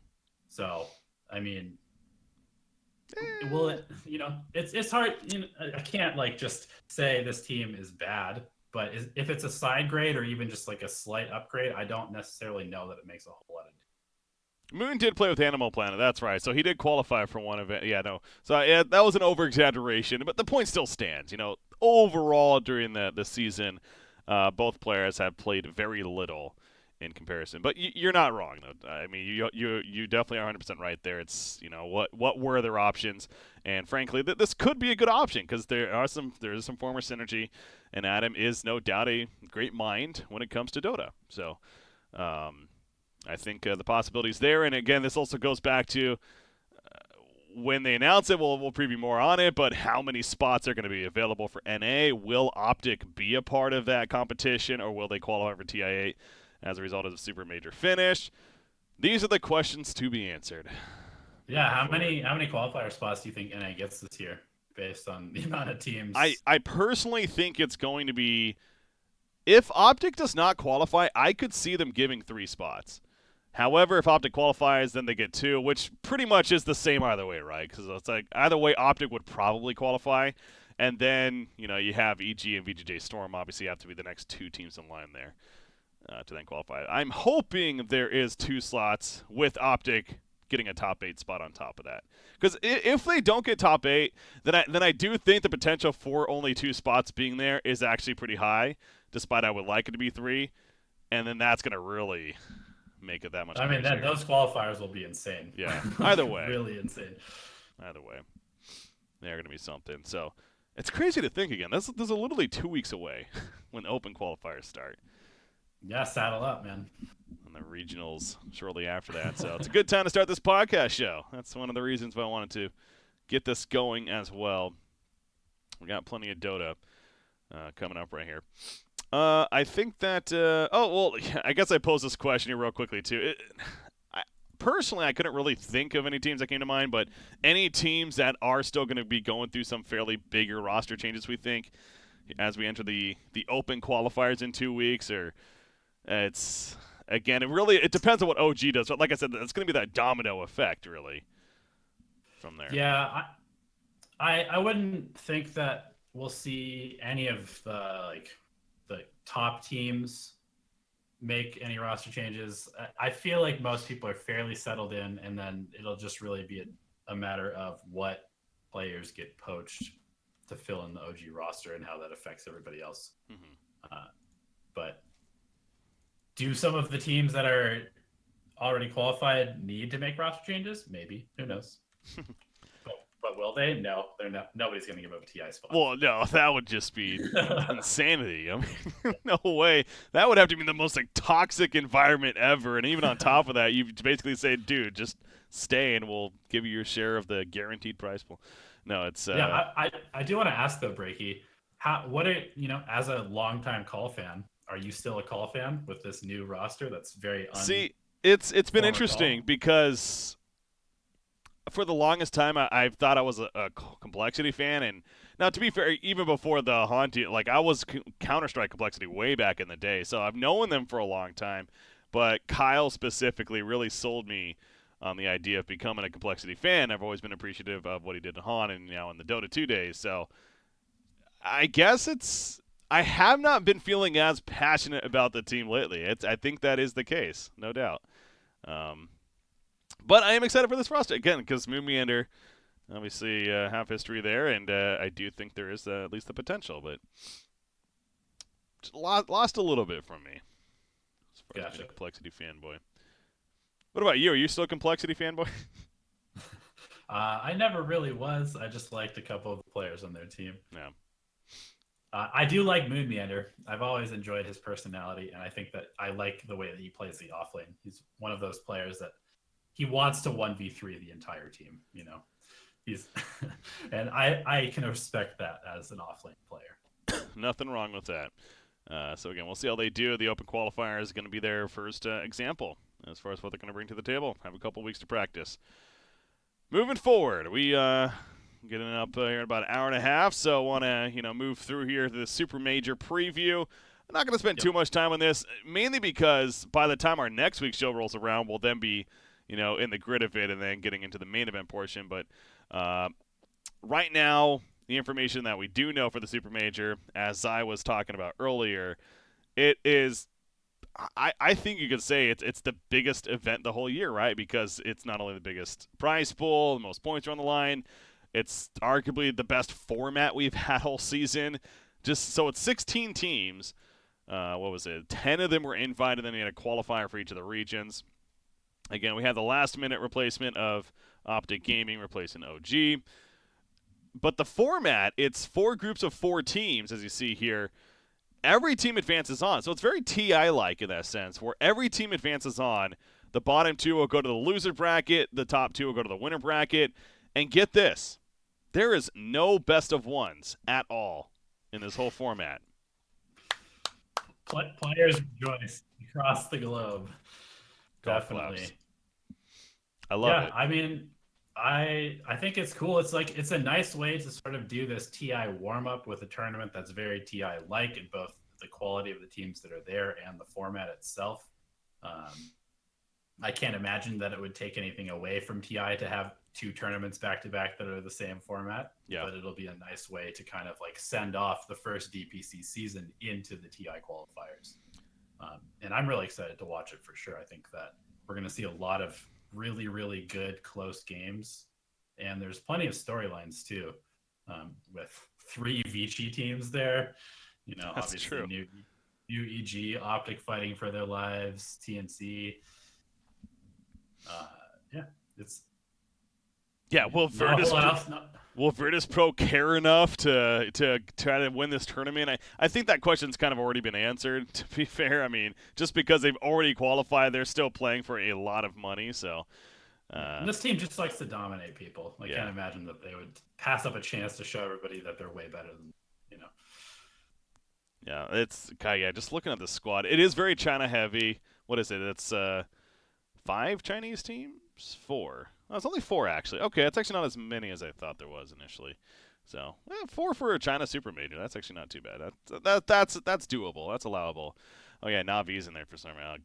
So, I mean, will it? It's hard. I can't just say this team is bad, but if it's a side grade or even just like a slight upgrade, I don't necessarily know that it makes a whole lot of. Moon did play with Animal Planet, that's right. So he did qualify for one event. Yeah, no. So yeah, that was an over-exaggeration, but the point still stands. Overall during the season, both players have played very little in comparison. But you're not wrong, though. I mean, you definitely are 100% right there. It's what were their options, and frankly, this could be a good option because there is some former synergy, and Adam is no doubt a great mind when it comes to Dota. So. I think the possibilities there, and again, this also goes back to when they announce it. We'll preview more on it, but how many spots are going to be available for NA? Will OpTic be a part of that competition, or will they qualify for TI8 as a result of the Super Major finish? These are the questions to be answered. Yeah, how many qualifier spots do you think NA gets this year, based on the amount of teams? I personally think it's going to be, if OpTic does not qualify, I could see them giving 3 spots. However, if OpTic qualifies, then they get 2, which pretty much is the same either way, right? Because it's like either way, OpTic would probably qualify, and then you have EG and VGJ Storm obviously have to be the next 2 teams in line there to then qualify. I'm hoping there is 2 slots with OpTic getting a top 8 spot on top of that. Because if they don't get top 8, then I do think the potential for only 2 spots being there is actually pretty high, despite I would like it to be 3, and then that's going to really make it that much. I mean, those qualifiers will be insane. Yeah. Either way. Really insane. Either way. They're going to be something. So it's crazy to think again. This is literally 2 weeks away when the open qualifiers start. Yeah, saddle up, man. And the regionals shortly after that. So it's a good time to start this podcast show. That's one of the reasons why I wanted to get this going as well. We got plenty of Dota coming up right here. I think that I guess I posed this question here real quickly too. Personally, I couldn't really think of any teams that came to mind, but any teams that are still going to be going through some fairly bigger roster changes, we think, as we enter the open qualifiers in 2 weeks, or it's again, it depends on what OG does. But like I said, it's going to be that domino effect, really, from there. Yeah, I wouldn't think that we'll see any of the top teams make any roster changes. I feel like most people are fairly settled in, and then it'll just really be a matter of what players get poached to fill in the OG roster and how that affects everybody else. Mm-hmm. But do some of the teams that are already qualified need to make roster changes? Maybe. Who knows? But will they? No, they're not. Nobody's going to give up a TI spot. Well, no, that would just be insanity. I mean, no way. That would have to be the most toxic environment ever. And even on top of that, you basically say, dude, just stay and we'll give you your share of the guaranteed prize pool. No, it's yeah. I do want to ask though, Breaky, as a longtime call fan, are you still a call fan with this new roster that's very See, it's been interesting because for the longest time, I thought I was a Complexity fan, and now to be fair, even before the Haunted, I was Counter-Strike Complexity way back in the day, so I've known them for a long time, but Kyle specifically really sold me on the idea of becoming a Complexity fan. I've always been appreciative of what he did in Haunt and now in the Dota 2 days, so I guess I have not been feeling as passionate about the team lately. I think that is the case, no doubt. But I am excited for this roster, again, because Moon Meander obviously have history there, and I do think there is at least the potential, but just lost a little bit from me as far as being a Complexity fanboy. What about you? Are you still a Complexity fanboy? I never really was. I just liked a couple of the players on their team. Yeah. I do like Moon Meander. I've always enjoyed his personality, and I think that I like the way that he plays the offlane. He's one of those players that he wants to 1v3 the entire team, He's and I can respect that as an offlane player. Nothing wrong with that. So again, we'll see how they do. The open qualifier is going to be their first example as far as what they're going to bring to the table. Have a couple weeks to practice. Moving forward, we getting up here in about an hour and a half, so want to move through here to the Super Major preview. I'm not going to spend too much time on this, mainly because by the time our next week's show rolls around, we'll then be in the grid of it and then getting into the main event portion. But right now, the information that we do know for the Super Major, as Zai was talking about earlier, it is. I think you could say it's the biggest event the whole year, right? Because it's not only the biggest prize pool, the most points are on the line. It's arguably the best format we've had all season. Just so it's 16 teams. What was it? 10 of them were invited, then we had a qualifier for each of the regions. Again, we had the last-minute replacement of OpTic Gaming replacing OG. But the format, it's 4 groups of 4 teams, as you see here. Every team advances on. So it's very TI-like in that sense, where every team advances on. The bottom 2 will go to the loser bracket. The top 2 will go to the winner bracket. And get this. There is no best of ones at all in this whole format. Players rejoice across the globe. Definitely. I love it. I mean, I think it's cool. It's a nice way to sort of do this TI warm-up with a tournament that's very TI-like in both the quality of the teams that are there and the format itself. I can't imagine that it would take anything away from TI to have 2 tournaments back-to-back that are the same format. Yeah. But it'll be a nice way to kind of send off the first DPC season into the TI qualifiers. And I'm really excited to watch it for sure. I think that we're going to see a lot of really, really good close games. And there's plenty of storylines too, with 3 Vici teams there. That's obviously true. New EG, OpTic fighting for their lives, TNC. Will Virtus Pro care enough to try to win this tournament? I think that question's kind of already been answered, to be fair. I mean, just because they've already qualified, they're still playing for a lot of money. So this team just likes to dominate people. I can't imagine that they would pass up a chance to show everybody that they're way better than. Yeah, just looking at the squad, it is very China heavy. What is it? It's 5 Chinese teams? 4. Oh, it's only 4 actually. Okay, that's actually not as many as I thought there was initially. So 4 for a China Super Major. That's actually not too bad. That's doable. That's allowable. Oh yeah, Navi's in there for some reason.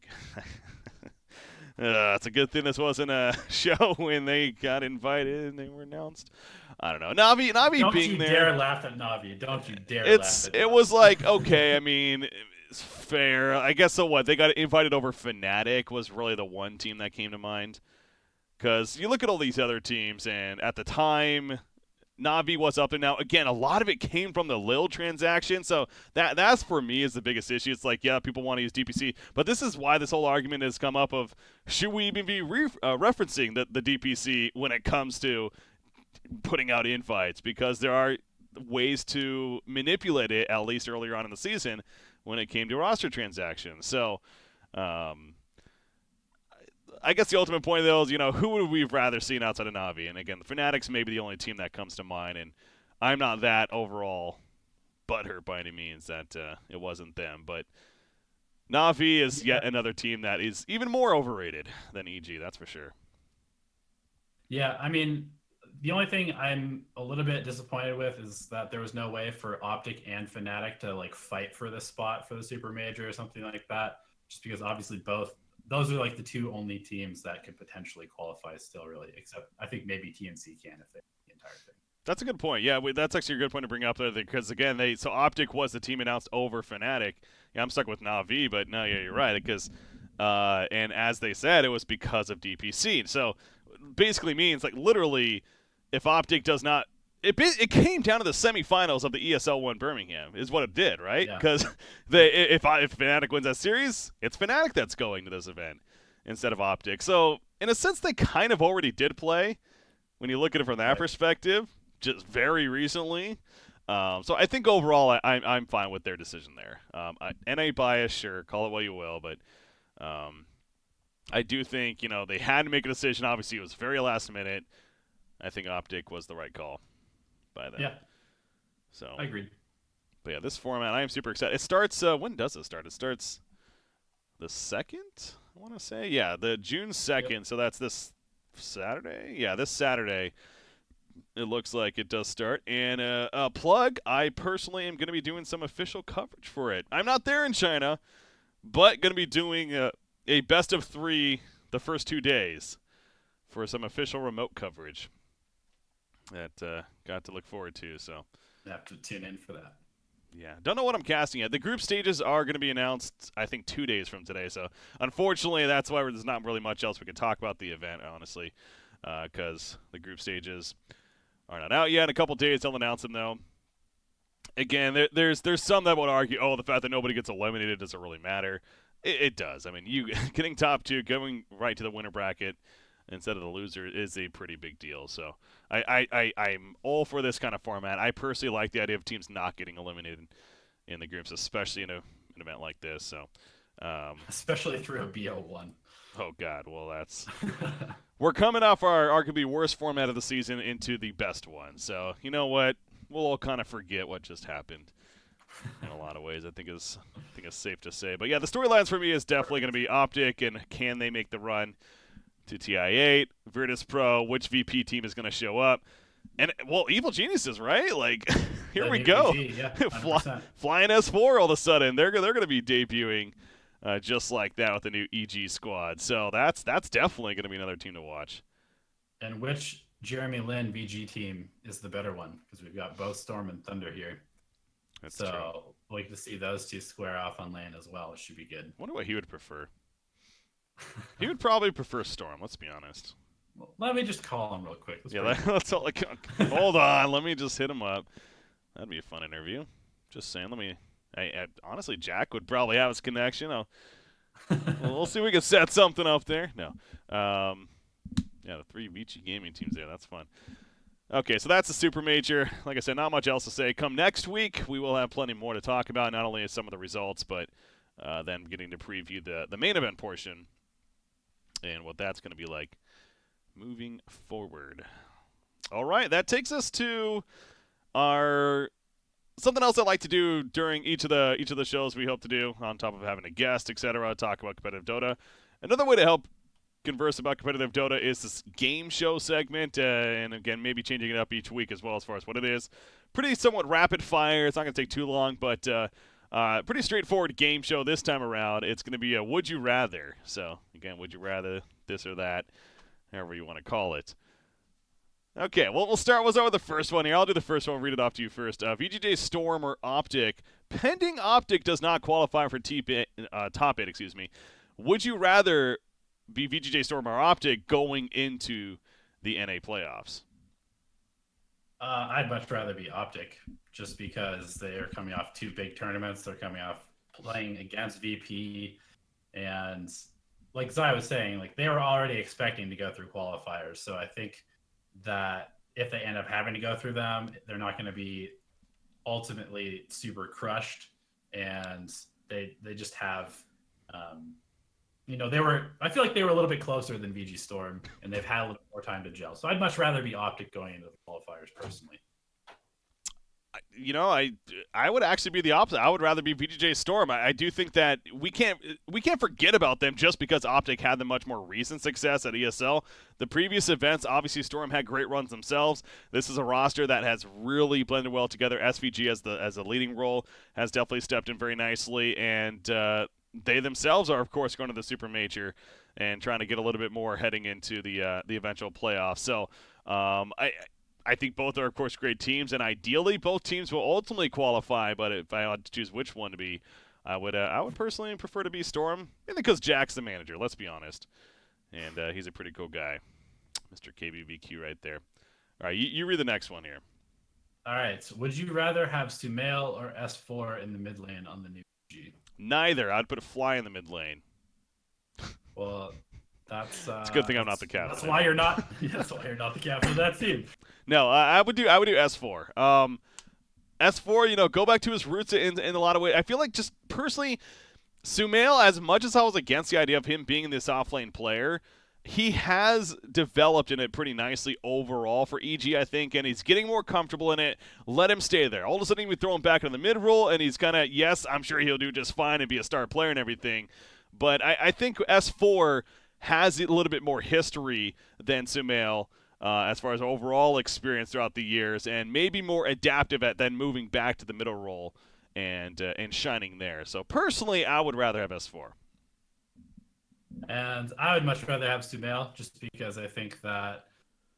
It's a good thing this wasn't a show when they got invited and they were announced. I don't know. Navi Don't being there. Don't you dare laugh at Navi. Don't you dare laugh at Navi. It was like, okay, I mean, it's fair. I guess so what? They got invited over Fnatic was really the one team that came to mind. Because you look at all these other teams, and at the time, Navi was up and now. Again, a lot of it came from the Lil transaction, so that's for me is the biggest issue. It's like, yeah, people want to use DPC, but this is why this whole argument has come up of should we even be referencing the DPC when it comes to putting out invites, because there are ways to manipulate it, at least earlier on in the season when it came to roster transactions. So I guess the ultimate point, though, is, who would we have rather seen outside of Navi? And, again, the Fnatic's maybe the only team that comes to mind, and I'm not that overall butthurt by any means that it wasn't them. But Navi is yet another team that is even more overrated than EG, that's for sure. Yeah, I mean, the only thing I'm a little bit disappointed with is that there was no way for OpTic and Fnatic to, fight for the spot for the Super Major or something like that, just because obviously those are the 2 only teams that could potentially qualify still, really, except I think maybe TNC can if they the entire thing. That's a good point. Yeah, that's actually a good point to bring up there, because again, so OpTic was the team announced over Fnatic. Yeah, I'm stuck with Navi, but no, yeah, you're right, because and as they said, it was because of DPC. So basically means literally, if OpTic does not. It came down to the semifinals of the ESL 1 Birmingham is what it did, right? Because if Fnatic wins that series, it's Fnatic that's going to this event instead of OpTic. So in a sense, they kind of already did play when you look at it from that perspective, just very recently. So I think overall, I'm fine with their decision there. NA bias, sure, call it what you will, but I do think they had to make a decision. Obviously, it was very last minute. I think OpTic was the right call by then. Yeah. So I agreed. But yeah, this format, I am super excited. It starts, when does it start? It starts the 2nd, I want to say. Yeah, the June 2nd, so that's this Saturday? Yeah, this Saturday. it looks like it does start. And a plug, I personally am going to be doing some official coverage for it. I'm not there in China, but going to be doing a best of 3 the first 2 days for some official remote coverage that got to look forward to. So I have to tune in for that. Yeah, don't know what I'm casting yet. The group stages are going to be announced, I think, 2 days from today. So, unfortunately, that's why there's not really much else we can talk about the event, honestly, because the group stages are not out yet. In a couple days, they'll announce them, though. Again, there's some that would argue, oh, the fact that nobody gets eliminated doesn't really matter. It does. I mean, you getting top 2, going right to the winner bracket instead of the loser is a pretty big deal. So I'm all for this kind of format. I personally like the idea of teams not getting eliminated in the groups, especially in an event like this. So especially through a BO1. Oh God, well that's we're coming off our arguably worst format of the season into the best one. So you know what? We'll all kind of forget what just happened in a lot of ways. I think it's safe to say. But yeah, the storylines for me is definitely going to be OpTic and can they make the run to TI8, Virtus Pro, which VP team is going to show up. And, well, Evil Geniuses, right? Like, here we go. VG, yeah, Flying S4 all of a sudden. They're going to be debuting just like that with the new EG squad. So that's definitely going to be another team to watch. And which Jeremy Lin VG team is the better one? Because we've got both Storm and Thunder here. That's so true. We'll get to see those two square off on lane as well. It should be good. I wonder what he would prefer. He would probably prefer Storm, let's be honest. Well, let me just call him real quick. Let's all hold on. Let me just hit him up. That'd be a fun interview. Just saying. Honestly, Jack would probably have his connection. We'll see if we can set something up there. No. Yeah, the 3 Vici gaming teams there. That's fun. Okay, so that's the Super Major. Like I said, not much else to say. Come next week, we will have plenty more to talk about, not only some of the results, but then getting to preview the main event portion and what that's going to be like moving forward. All right, that takes us to our something else I like to do during each of the shows we hope to do, on top of having a guest, etc., talk about competitive Dota. Another way to help converse about competitive Dota is this game show segment, and again, maybe changing it up each week as well as far as what it is. Pretty somewhat rapid fire. It's not going to take too long, but pretty straightforward game show this time around. It's going to be a Would You Rather. So, again, would you rather this or that, however you want to call it. Okay, well, we'll start with the first one here. I'll do the first one. Read it off to you first. VGJ Storm or OpTic. Pending OpTic does not qualify for top 8, excuse me. Would you rather be VGJ Storm or OpTic going into the NA playoffs? I'd much rather be OpTic, just because they are coming off 2 big tournaments. They're coming off playing against VP, and like Zai was saying, like they were already expecting to go through qualifiers. So I think that if they end up having to go through them, they're not going to be ultimately super crushed, and they just have. I feel like they were a little bit closer than VG Storm, and they've had a little more time to gel. So I'd much rather be OpTic going into the qualifiers personally. I would actually be the opposite. I would rather be VGJ Storm. I do think that we can't forget about them just because OpTic had the much more recent success at ESL. The previous events, obviously Storm had great runs themselves. This is a roster that has really blended well together. SVG as the leading role has definitely stepped in very nicely, and they themselves are, of course, going to the Super Major and trying to get a little bit more heading into the eventual playoffs. So I think both are, of course, great teams, and ideally both teams will ultimately qualify. But if I had to choose which one to be, I would personally prefer to be Storm, mainly because Jack's the manager. Let's be honest, and he's a pretty cool guy, Mr. KBVQ right there. All right, you read the next one here. All right, so would you rather have Sumail or S4 in the mid lane on the new G? Neither. I'd put a fly in the mid lane. Well, that's it's a good thing I'm not the captain. That's why you're not. That's why you're not the captain of that team. No, I would do S4. S4, go back to his roots in a lot of ways. I feel like just personally, Sumail, as much as I was against the idea of him being this offlane player, he has developed in it pretty nicely overall for EG, I think, and he's getting more comfortable in it. Let him stay there. All of a sudden, we throw him back in the mid role, and he's kind of, yes, I'm sure he'll do just fine and be a star player and everything. But I think S4 has a little bit more history than Sumail as far as overall experience throughout the years, and maybe more adaptive at then moving back to the middle role and shining there. So personally, I would rather have S4. And I would much rather have Sumail, just because I think that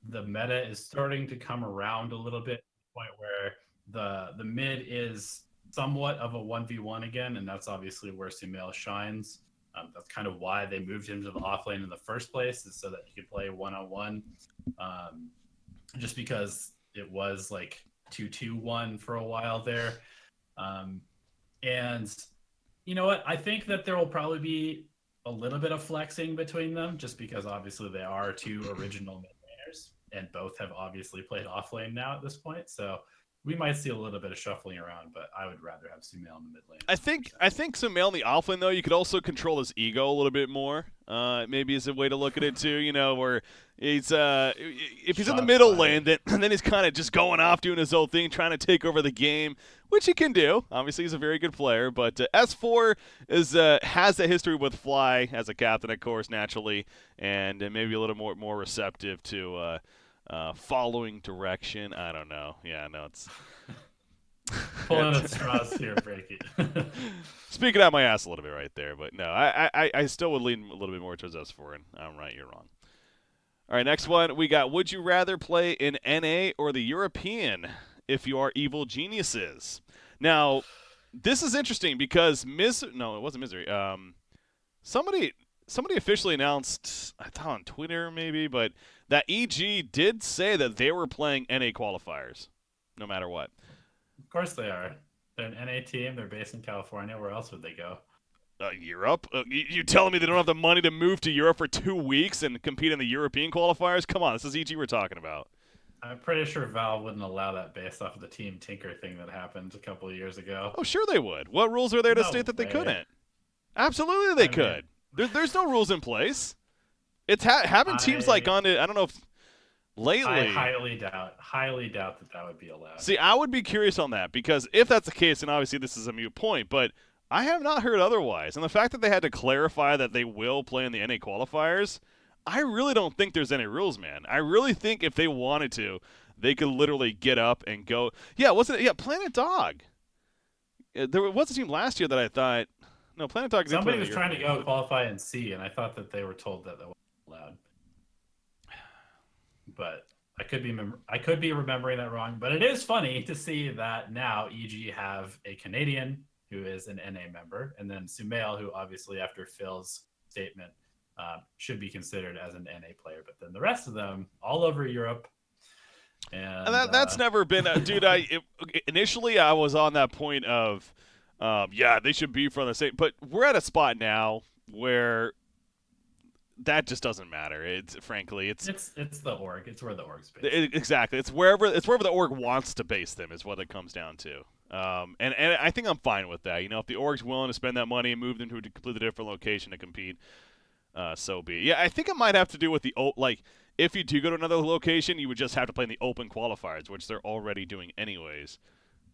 the meta is starting to come around a little bit, to the point where the mid is somewhat of a 1v1 again, and that's obviously where Sumail shines. That's kind of why they moved him to the offlane in the first place, is so that he could play one-on-one. Just because it was like 2-2-1 for a while there. And you know what? I think that there will probably be a little bit of flexing between them, just because obviously they are two original mid laners, and both have obviously played offlane now at this point. So we might see a little bit of shuffling around, but I would rather have Sumail in the mid lane. I think Sumail in the offlane, though, you could also control his ego a little bit more. Maybe is a way to look at it too. You know, where he's if he's in the middle lane, then he's kind of just going off doing his own thing, trying to take over the game, which he can do. Obviously, he's a very good player. But S4 has a history with Fly as a captain, of course, naturally, and maybe a little more receptive to following direction. I don't know. Yeah, no, it's pulling at straws here, Breaky. Speaking out my ass a little bit right there, but no, I still would lean a little bit more towards S4, and I'm right, you're wrong. All right, next one we got. Would you rather play in NA or the European if you are evil geniuses? Now, this is interesting because it wasn't Misery. Somebody officially announced, I thought on Twitter maybe, but that EG did say that they were playing NA qualifiers, no matter what. Of course they are. They're an NA team. They're based in California. Where else would they go? Europe? You telling me they don't have the money to move to Europe for 2 weeks and compete in the European qualifiers? Come on, this is EG we're talking about. I'm pretty sure Valve wouldn't allow that based off of the Team Tinker thing that happened a couple of years ago. Oh, sure they would. What rules are there to state that they couldn't? Absolutely they could. There's no rules in place. It's having teams like on it. I don't know if lately. I highly doubt that would be allowed. See, I would be curious on that, because if that's the case, and obviously this is a moot point, but I have not heard otherwise. And the fact that they had to clarify that they will play in the NA qualifiers, I really don't think there's any rules, man. I really think if they wanted to, they could literally get up and go. Yeah, wasn't it? Yeah, Planet Dog. There was a team last year that I thought. No, Planet Dog. Somebody was trying to go qualify in C, and I thought that they were told that wasn't allowed. But I could be remembering that wrong. But it is funny to see that now EG have a Canadian who is an NA member, and then Sumail, who obviously after Phil's statement should be considered as an NA player. But then the rest of them all over Europe. And that's never been dude. Initially I was on that point of yeah, they should be from the same, but we're at a spot now where that just doesn't matter. It's the org. It's where the org's based. Exactly. It's wherever the org wants to base them is what it comes down to. And I think I'm fine with that. You know, if the org's willing to spend that money and move them to a completely different location to compete, so be it. Yeah, I think it might have to do with if you do go to another location, you would just have to play in the open qualifiers, which they're already doing anyways.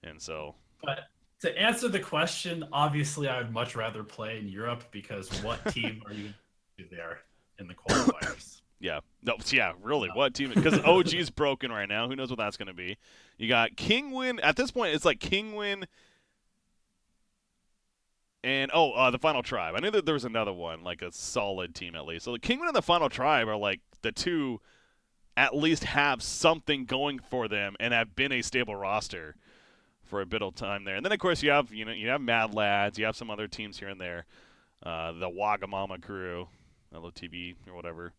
And so. But to answer the question, obviously I would much rather play in Europe, because what team are you there in the qualifiers? Yeah. No. Yeah. Really. No. What team? Because OG is broken right now. Who knows what that's going to be? You got Kingwin. At this point, it's like Kingwin and the Final Tribe. I knew that there was another one, like a solid team at least. So the Kingwin and the Final Tribe are like the two at least have something going for them and have been a stable roster for a bit of time there. And then of course you have Mad Lads. You have some other teams here and there. The Wagamama crew, LOTV or whatever.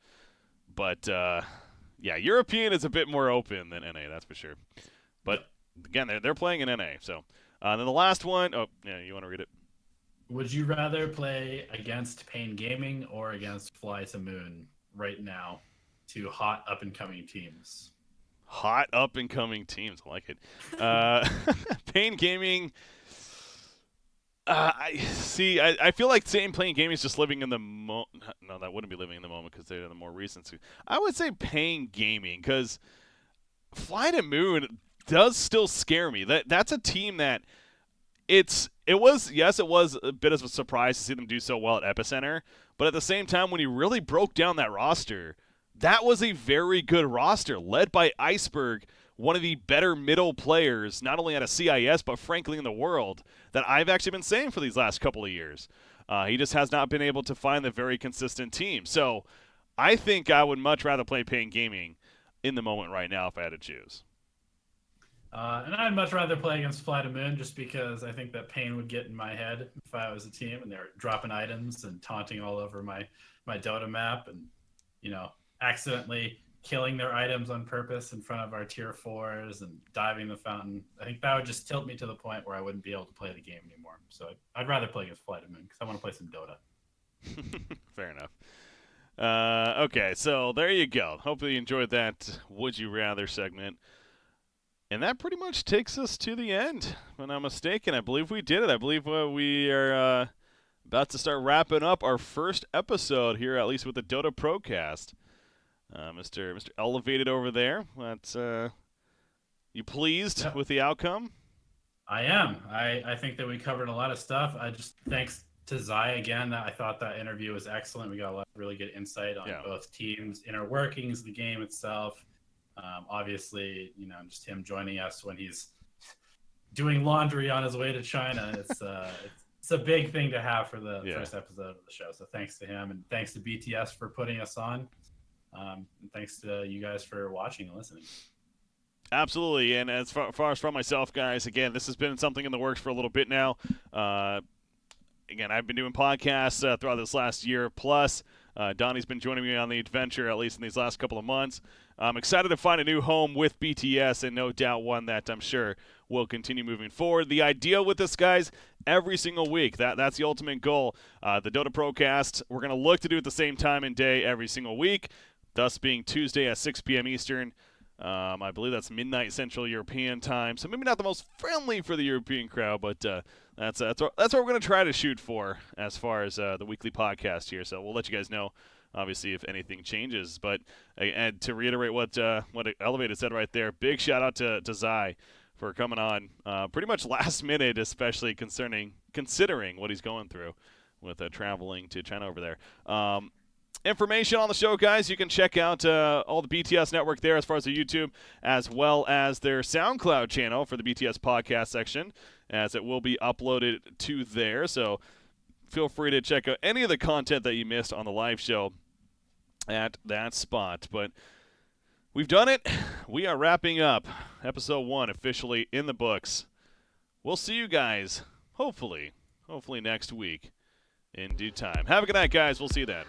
But, yeah, European is a bit more open than NA, that's for sure. But, again, they're playing in NA. So, then the last one, you want to read it? Would you rather play against Pain Gaming or against Fly to Moon right now, two hot up-and-coming teams? Hot up-and-coming teams, I like it. Pain Gaming... I feel like saying Playing Gaming is just living in the moment. No, that wouldn't be living in the moment because they're the more recent. I would say Paying Gaming because Fly to Moon does still scare me. That's a team that it was a bit of a surprise to see them do so well at Epicenter, but at the same time, when you really broke down that roster, that was a very good roster, led by Iceberg, one of the better middle players, not only out of CIS, but frankly in the world, that I've actually been saying for these last couple of years. He just has not been able to find the very consistent team. So I think I would much rather play Pain Gaming in the moment right now if I had to choose. And I'd much rather play against Flight of Moon just because I think that Pain would get in my head if I was a team and they're dropping items and taunting all over my Dota map and, accidentally killing their items on purpose in front of our tier 4s and diving the fountain. I think that would just tilt me to the point where I wouldn't be able to play the game anymore. So I'd rather play against Flight of Moon because I want to play some Dota. Fair enough. Okay, so there you go. Hopefully you enjoyed that Would You Rather segment. And that pretty much takes us to the end. If I'm not mistaken, I believe we did it. I believe we are about to start wrapping up our first episode here, at least with the DotA Procast. Mr. Elevated over there. That's you pleased with the outcome? I am. I think that we covered a lot of stuff. Thanks to Zai again. I thought that interview was excellent. We got a lot of really good insight on both teams, inner workings, the game itself. Obviously, just him joining us when he's doing laundry on his way to China. It's a big thing to have for the first episode of the show. So thanks to him, and thanks to BTS for putting us on. And thanks to you guys for watching and listening. Absolutely, and as far as from myself, guys, again, this has been something in the works for a little bit now. Again, I've been doing podcasts throughout this last year plus. Donnie's been joining me on the adventure, at least in these last couple of months. I'm excited to find a new home with BTS, and no doubt one that I'm sure will continue moving forward. The idea with this, guys, every single week, that's the ultimate goal. The DotA Procast, we're going to look to do it the same time and day every single week, thus being Tuesday at 6 p.m. Eastern. I believe that's midnight Central European time, so maybe not the most friendly for the European crowd, but that's what we're going to try to shoot for as far as the weekly podcast here. So we'll let you guys know, obviously, if anything changes. But and to reiterate what Elevated said right there, big shout out to Zai for coming on pretty much last minute, especially considering what he's going through with traveling to China over there. Information on the show, guys. You can check out all the BTS network there as far as the YouTube, as well as their SoundCloud channel for the BTS podcast section, as it will be uploaded to there. So feel free to check out any of the content that you missed on the live show at that spot. But we've done it. We are wrapping up episode 1 officially in the books. We'll see you guys, hopefully next week in due time. Have a good night, guys. We'll see you then.